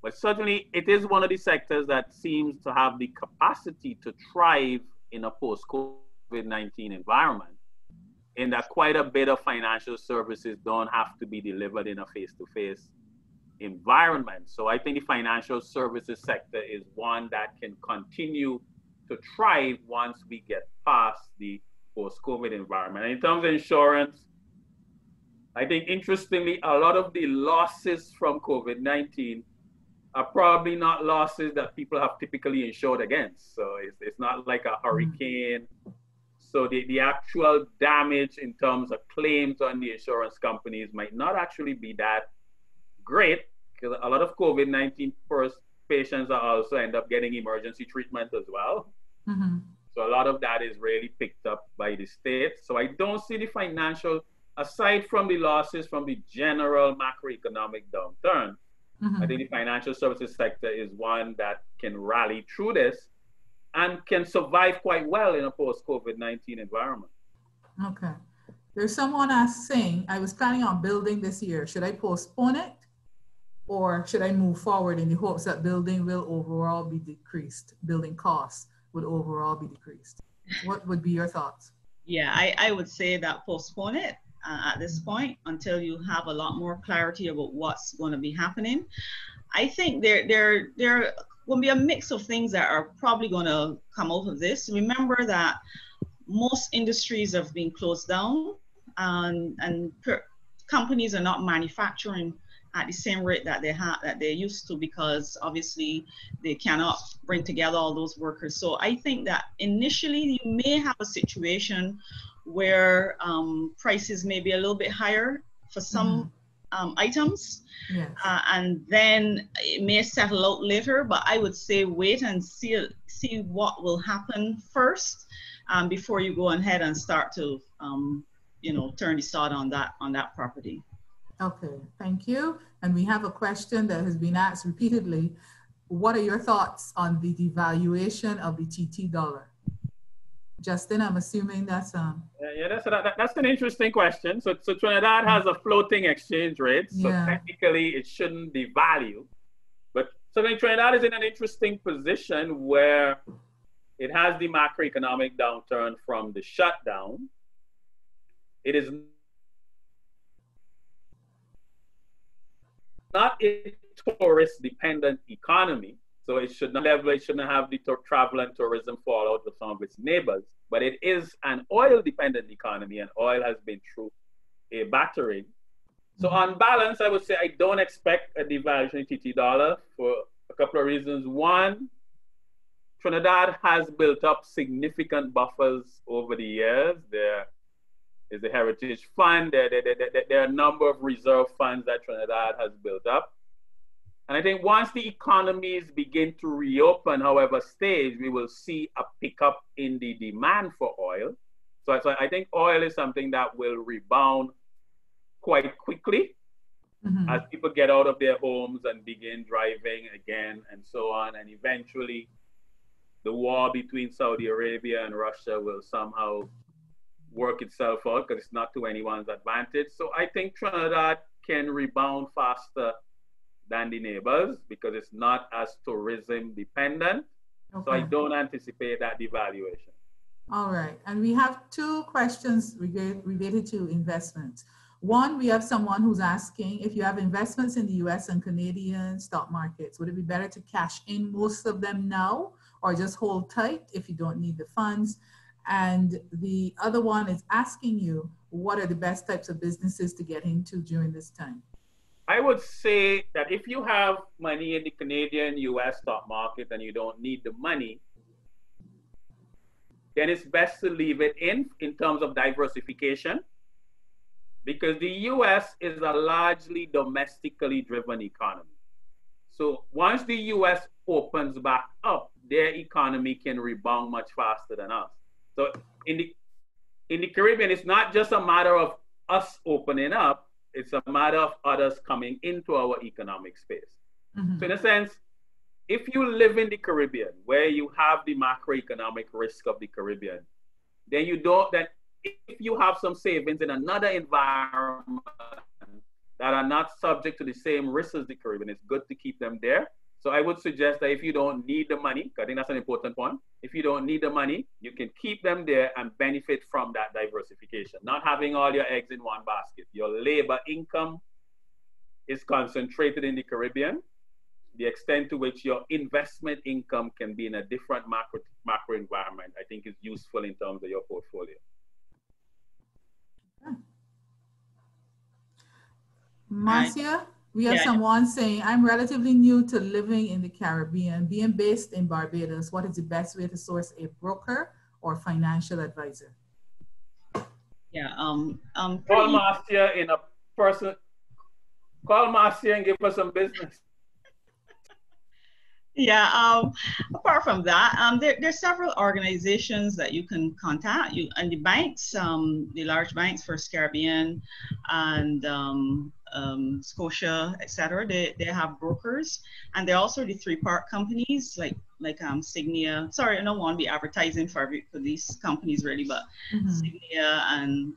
But certainly it is one of the sectors that seems to have the capacity to thrive in a post-COVID-19 environment, in that quite a bit of financial services don't have to be delivered in a face-to-face environment. So I think the financial services sector is one that can continue to thrive once we get past the post-COVID environment. And in terms of insurance, I think interestingly, a lot of the losses from COVID-19 are probably not losses that people have typically insured against. So it's not like a hurricane. So the actual damage in terms of claims on the insurance companies might not actually be that great, because a lot of COVID-19 patients are also end up getting emergency treatment as well. Mm-hmm. So a lot of that is really picked up by the state. So I don't see the financial, aside from the losses from the general macroeconomic downturn, I think the financial services sector is one that can rally through this and can survive quite well in a post-COVID-19 environment. Okay. There's someone saying, I was planning on building this year. Should I postpone it? Or should I move forward in the hopes that building will overall be decreased? Building costs would overall be decreased. What would be your thoughts? Yeah, I would say that postpone it at this point until you have a lot more clarity about what's going to be happening. I think there will be a mix of things that are probably going to come out of this. Remember that most industries have been closed down, and companies are not manufacturing at the same rate that they used to, because obviously they cannot bring together all those workers. So I think that initially you may have a situation where prices may be a little bit higher for some items, yes. And then it may settle out later. But I would say wait and see what will happen first before you go ahead and start to turn the sod on that property. Okay, thank you. And we have a question that has been asked repeatedly. what are your thoughts on the devaluation of the TT dollar? Justin, I'm assuming that's yeah, that's an interesting question. So Trinidad has a floating exchange rate, so yeah. technically it shouldn't devalue. But so Trinidad is in an interesting position where it has the macroeconomic downturn from the shutdown. It is not a tourist-dependent economy, so it should not level, it shouldn't have the travel and tourism fallout of some of its neighbors. But it is an oil-dependent economy, and oil has been through a battering. So on balance, I would say I don't expect a devaluation in TT dollar for a couple of reasons. One, Trinidad has built up significant buffers over the years. There is the Heritage Fund. There are a number of reserve funds that Trinidad has built up. And I think once the economies begin to reopen, however stage, we will see a pickup in the demand for oil. So I think oil is something that will rebound quite quickly as people get out of their homes and begin driving again and so on. And eventually the war between Saudi Arabia and Russia will somehow work itself out because it's not to anyone's advantage. So I think Trinidad can rebound faster than the neighbors because it's not as tourism dependent. Okay. So I don't anticipate that devaluation. All right. And we have two questions related to investments. One, we have someone who's asking if you have investments in the US and Canadian stock markets, would it be better to cash in most of them now or just hold tight if you don't need the funds? And the other one is asking you, what are the best types of businesses to get into during this time? I would say that if you have money in the Canadian US stock market and you don't need the money, then it's best to leave it in terms of diversification, because the US is a largely domestically driven economy. So once the US opens back up, their economy can rebound much faster than us. So in the Caribbean, it's not just a matter of us opening up, it's a matter of others coming into our economic space. So in a sense, if you live in the Caribbean, where you have the macroeconomic risk of the Caribbean, then if you have some savings in another environment that are not subject to the same risks as the Caribbean, it's good to keep them there. So I would suggest that if you don't need the money, I think that's an important point. If you don't need the money, you can keep them there and benefit from that diversification, not having all your eggs in one basket. Your labor income is concentrated in the Caribbean. The extent to which your investment income can be in a different macro environment, I think is useful in terms of your portfolio. Marcia, we have someone saying, I'm relatively new to living in the Caribbean. Being based in Barbados, what is the best way to source a broker or financial advisor? Yeah, call Marcia in a person. Call Marcia and give us some business. Yeah, apart from that, there's several organizations that you can contact. And the banks, the large banks, First Caribbean and Scotia, etc. They have brokers, and they're also the three-part companies like Signia. Sorry, I don't want to be advertising for these companies really, but Signia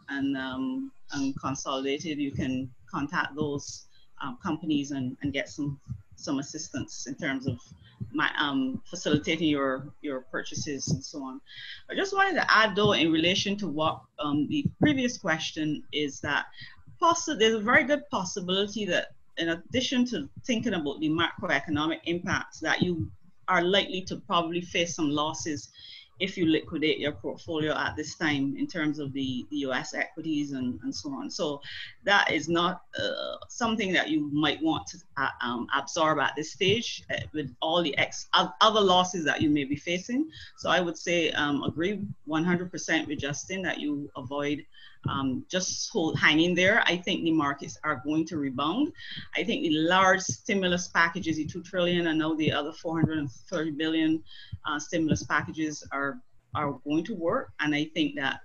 and Consolidated. You can contact those companies and get some assistance in terms of facilitating your purchases and so on. I just wanted to add though, in relation to what the previous question is, that there's a very good possibility that in addition to thinking about the macroeconomic impacts, that you are likely to probably face some losses if you liquidate your portfolio at this time in terms of the US equities and so on. So that is not something that you might want to absorb at this stage with all the other losses that you may be facing. So I would say agree 100% with Justin that you avoid just hanging there. I think the markets are going to rebound. I think the large stimulus packages, the 2 trillion and now the other 430 billion stimulus packages are going to work. And I think that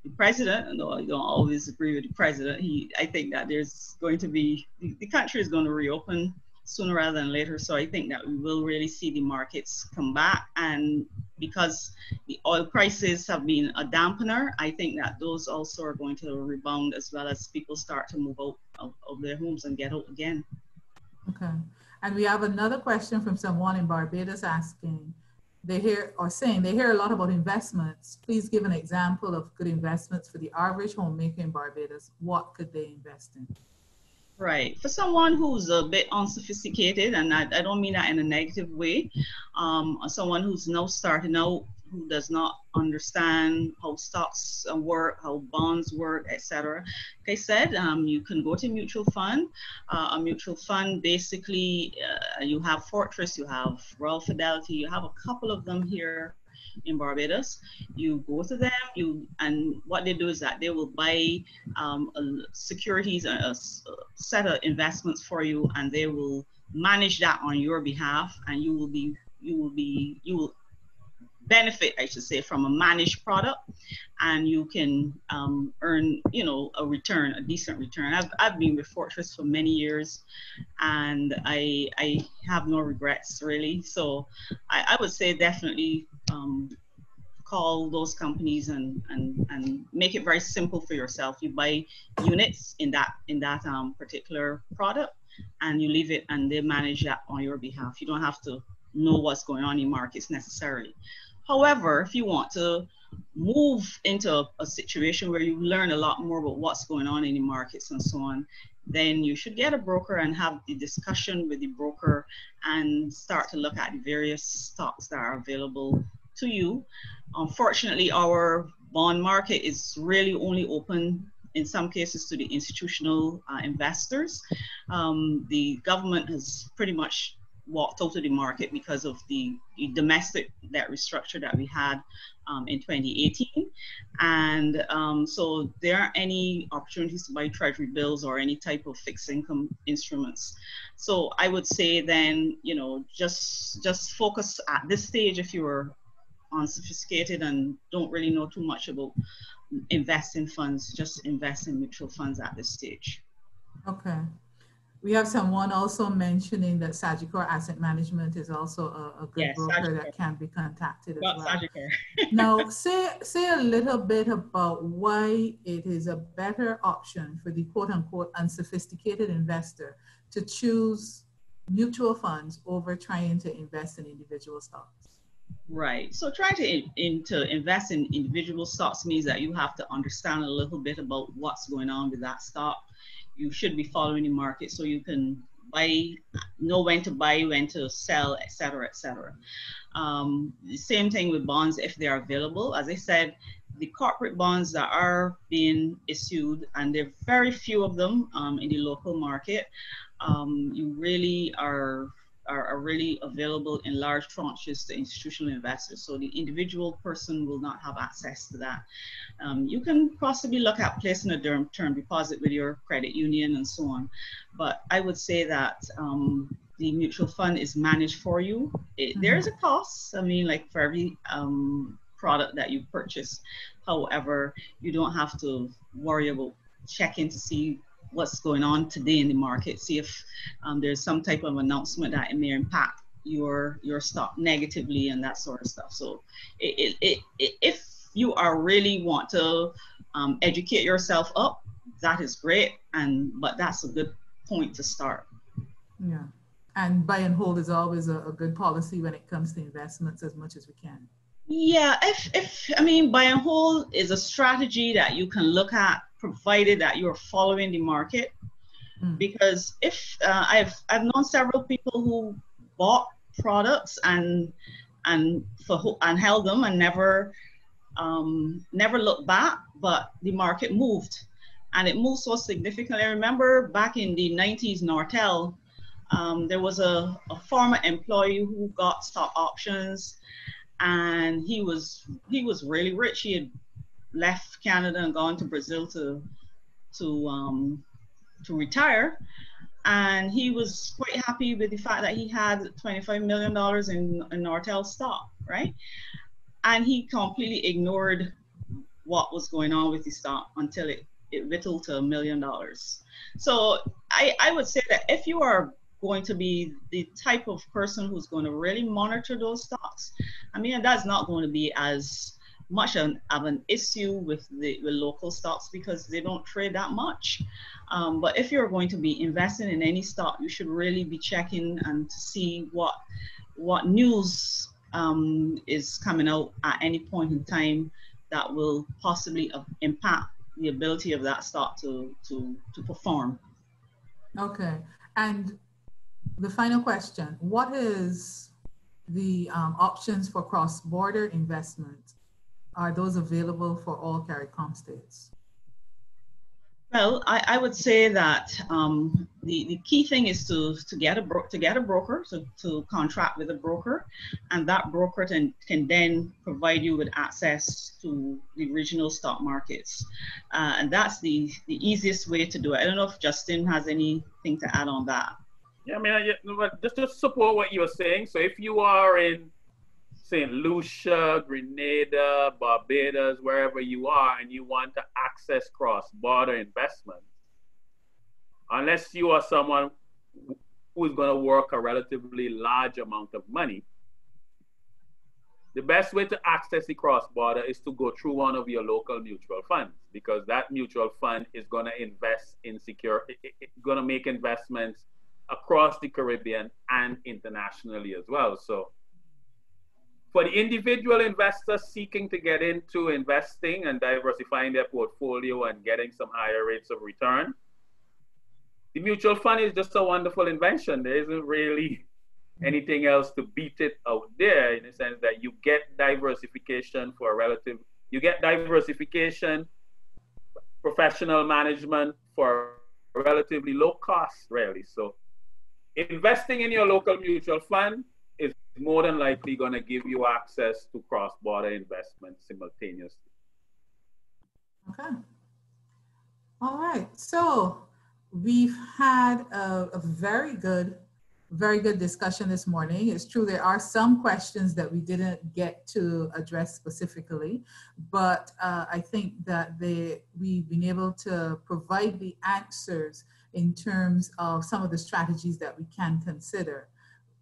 the president, though I don't always agree with the president, I think that there's going to be, the country is going to reopen sooner rather than later. So I think that we will really see the markets come back, and because the oil prices have been a dampener, I think that those also are going to rebound as well as people start to move out of their homes and get out again. Okay. And we have another question from someone in Barbados asking, they hear a lot about investments. Please give an example of good investments for the average homemaker in Barbados. What could they invest in? Right. For someone who's a bit unsophisticated, and I don't mean that in a negative way, someone who's now starting out, who does not understand how stocks work, how bonds work, etc. Like I said, you can go to mutual fund. A mutual fund, basically, you have Fortress, you have Royal Fidelity, you have a couple of them here in Barbados. You go to them, and what they do is that they will buy securities, a set of investments for you, and they will manage that on your behalf, and you will benefit, I should say, from a managed product, and you can earn, a return, a decent return. I've been with Fortress for many years, and I have no regrets really. So I would say definitely call those companies and make it very simple for yourself. You buy units in that particular product, and you leave it, and they manage that on your behalf. You don't have to know what's going on in markets necessarily. However, if you want to move into a situation where you learn a lot more about what's going on in the markets and so on, then you should get a broker and have the discussion with the broker and start to look at the various stocks that are available to you. Unfortunately, our bond market is really only open in some cases to the institutional investors. The government has pretty much walked out of the market because of the domestic debt restructure that we had in 2018. And so there aren't any opportunities to buy treasury bills or any type of fixed income instruments. So I would say then, just focus at this stage, if you're unsophisticated and don't really know too much about investing funds, just invest in mutual funds at this stage. Okay. We have someone also mentioning that Sagicor Asset Management is also a good broker Sagicor that can be contacted as well. Sagicor. Now, say a little bit about why it is a better option for the quote unquote unsophisticated investor to choose mutual funds over trying to invest in individual stocks. Right. So trying to invest in individual stocks means that you have to understand a little bit about what's going on with that stock. You should be following the market so you can know when to buy, when to sell, et cetera, et cetera. The same thing with bonds if they are available. As I said, the corporate bonds that are being issued, and there are very few of them in the local market, you really are really available in large tranches to institutional investors. So the individual person will not have access to that. You can possibly look at placing a term deposit with your credit union and so on. But I would say that the mutual fund is managed for you. There's a cost, like for every product that you purchase. However, you don't have to worry about checking to see what's going on today in the market, see if there's some type of announcement that it may impact your stock negatively and that sort of stuff. So if you are really want to educate yourself up, that is great, but that's a good point to start. Yeah, and buy and hold is always a good policy when it comes to investments as much as we can. Yeah, if buy and hold is a strategy that you can look at, provided that you're following the market. Because if I've known several people who bought products and held them and never looked back, but the market moved, and it moved so significantly. I remember back in the 90s, Nortel, there was a former employee who got stock options, and he was really rich. He had left Canada and gone to Brazil to retire, and he was quite happy with the fact that he had $25 million in Nortel stock, right? And he completely ignored what was going on with the stock until it whittled to $1 million. So I would say that if you are going to be the type of person who's going to really monitor those stocks, I mean, that's not going to be as much of an issue with the local stocks because they don't trade that much. But if you're going to be investing in any stock, you should really be checking and to see what news is coming out at any point in time that will possibly impact the ability of that stock to perform. Okay, and the final question, what is the options for cross-border investment? Are those available for all CARICOM states? Well, I would say that the key thing is to get a broker, to contract with a broker, and that broker can then provide you with access to the regional stock markets, and that's the easiest way to do it. I don't know if Justin has anything to add on that. Yeah, I mean, just to support what you were saying. So if you are in St. Lucia, Grenada, Barbados, wherever you are, and you want to access cross-border investment, unless you are someone who is going to work a relatively large amount of money, the best way to access the cross-border is to go through one of your local mutual funds, because that mutual fund is going to invest in going to make investments across the Caribbean and internationally as well. So for the individual investor seeking to get into investing and diversifying their portfolio and getting some higher rates of return, the mutual fund is just a wonderful invention. There isn't really anything else to beat it out there, in the sense that you get diversification professional management for a relatively low cost, really. So investing in your local mutual fund is more than likely going to give you access to cross-border investment simultaneously. Okay. All right. So we've had a very good discussion this morning. It's true there are some questions that we didn't get to address specifically, but I think that we've been able to provide the answers in terms of some of the strategies that we can consider.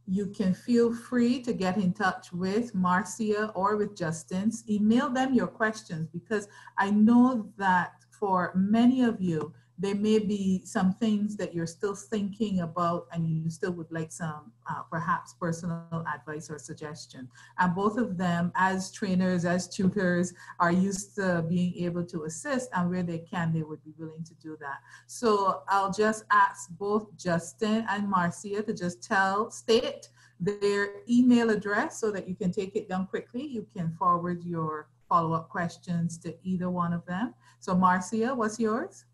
You can feel free to get in touch with Marcia or with Justin. Email them your questions, because I know that for many of you, there may be some things that you're still thinking about and you still would like some perhaps personal advice or suggestion. And both of them, as trainers, as tutors, are used to being able to assist, and where they can, they would be willing to do that. So I'll just ask both Justin and Marcia to just state their email address so that you can take it down quickly. You can forward your follow-up questions to either one of them. So Marcia, what's yours?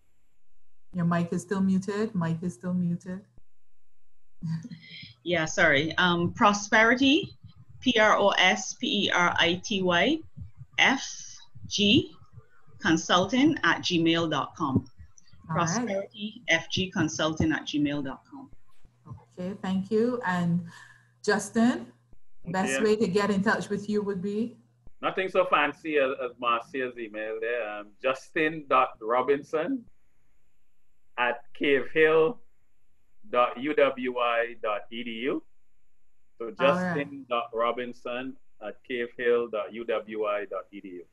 Your mic is still muted. Mic is still muted. Yeah, sorry. Prosperity, PROSPERITY, FG consulting at gmail.com. Prosperity, FG consulting at gmail.com. Okay, thank you. And Justin, best way to get in touch with you would be? Nothing so fancy as Marcia's email there. justin.robinson@cavehill.uwi.edu. So justin.robinson@cavehill.uwi.edu.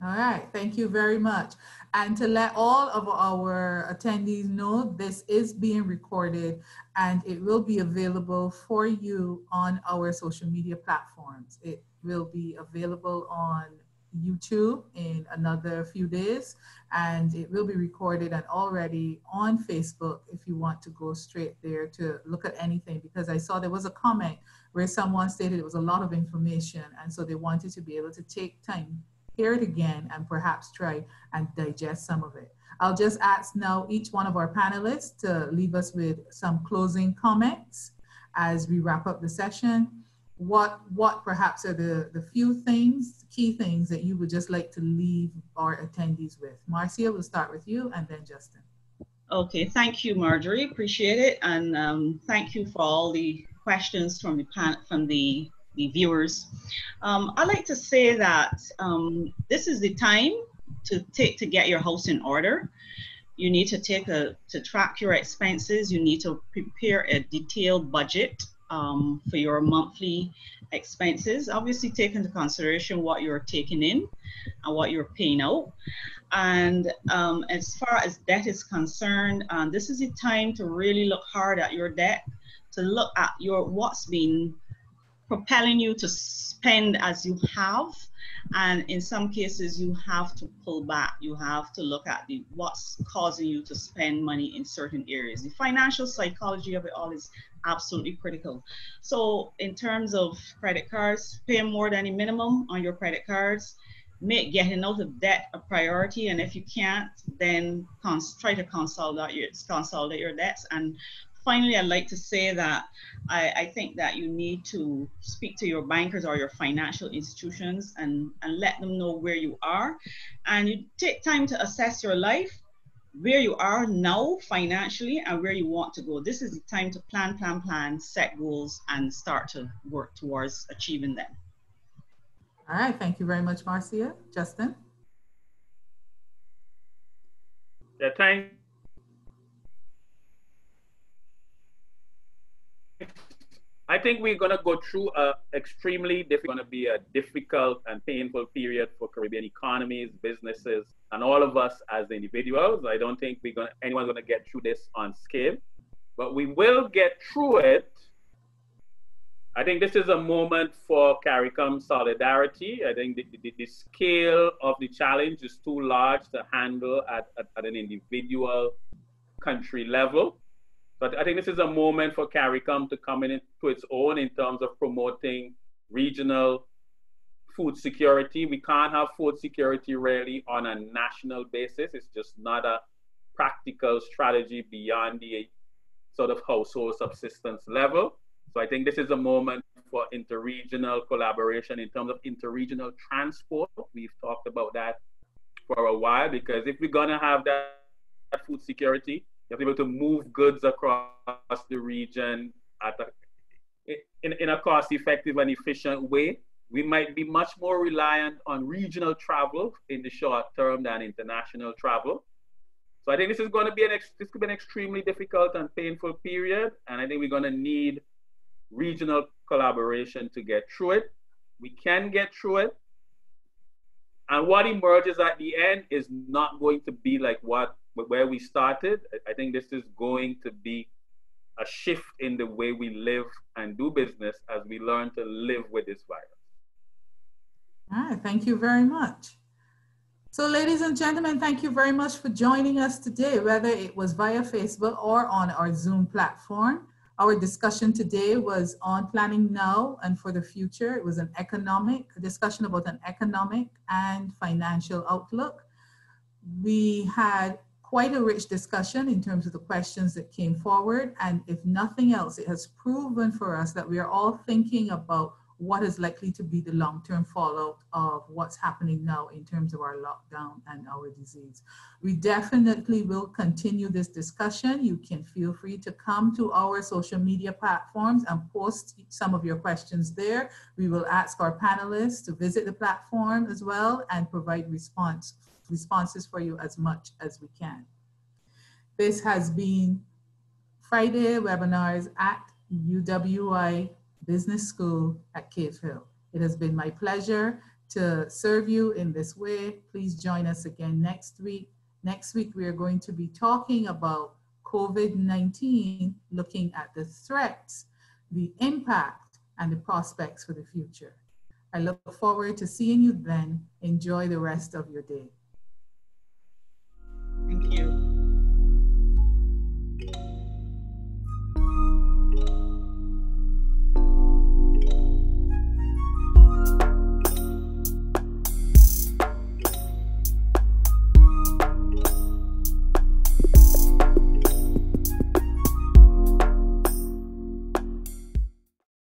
All right, thank you very much. And to let all of our attendees know, this is being recorded and it will be available for you on our social media platforms. It will be available on YouTube in another few days, and it will be recorded and already on Facebook if you want to go straight there to look at anything, because I saw there was a comment where someone stated it was a lot of information, and so they wanted to be able to take time, hear it again, and perhaps try and digest some of it. I'll just ask now each one of our panelists to leave us with some closing comments as we wrap up the session. What perhaps are the few things, key things that you would just like to leave our attendees with? Marcia, we'll start with you, and then Justin. Okay, thank you, Marjorie. Appreciate it, and thank you for all the questions from the viewers. I like to say that this is the time to get your house in order. You need to to track your expenses. You need to prepare a detailed budget for your monthly expenses. Obviously, take into consideration what you're taking in and what you're paying out. And as far as debt is concerned, this is the time to really look hard at your debt, to look at what's been propelling you to spend as you have. And in some cases, you have to pull back. You have to look at what's causing you to spend money in certain areas. The financial psychology of it all is absolutely critical. So in terms of credit cards, pay more than the minimum on your credit cards. Make getting out of debt a priority, and if you can't, then try to consolidate your debts. And finally, I'd like to say that I think that you need to speak to your bankers or your financial institutions and let them know where you are, and you take time to assess your life, where you are now financially and where you want to go. This is the time to plan, set goals, and start to work towards achieving them. All right, thank you very much, Marcia. Justin? Yeah, thanks. I think we're going to go through going to be a difficult and painful period for Caribbean economies, businesses, and all of us as individuals. I don't think anyone's going to get through this unscathed, but we will get through it. I think this is a moment for CARICOM solidarity. I think the scale of the challenge is too large to handle at an individual country level. But I think this is a moment for CARICOM to come into its own in terms of promoting regional food security. We can't have food security really on a national basis. It's just not a practical strategy beyond the sort of household subsistence level. So I think this is a moment for interregional collaboration in terms of interregional transport. We've talked about that for a while, because if we're going to have that food security, you have to be able to move goods across the region in a cost-effective and efficient way. We might be much more reliant on regional travel in the short term than international travel. So I think this is going to be this could be an extremely difficult and painful period, and I think we're going to need regional collaboration to get through it. We can get through it. And what emerges at the end is not going to be like where we started. I think this is going to be a shift in the way we live and do business as we learn to live with this virus. All right, thank you very much. So ladies and gentlemen, thank you very much for joining us today, whether it was via Facebook or on our Zoom platform. Our discussion today was on planning now and for the future. It was a discussion about an economic and financial outlook. We had quite a rich discussion in terms of the questions that came forward. And if nothing else, it has proven for us that we are all thinking about what is likely to be the long-term fallout of what's happening now in terms of our lockdown and our disease. We definitely will continue this discussion. You can feel free to come to our social media platforms and post some of your questions there. We will ask our panelists to visit the platform as well and provide responses for you as much as we can. This has been Friday webinars at UWI Business School at Cave Hill. It has been my pleasure to serve you in this way. Please join us again next week. Next week, we are going to be talking about COVID-19, looking at the threats, the impact, and the prospects for the future. I look forward to seeing you then. Enjoy the rest of your day. Thank you.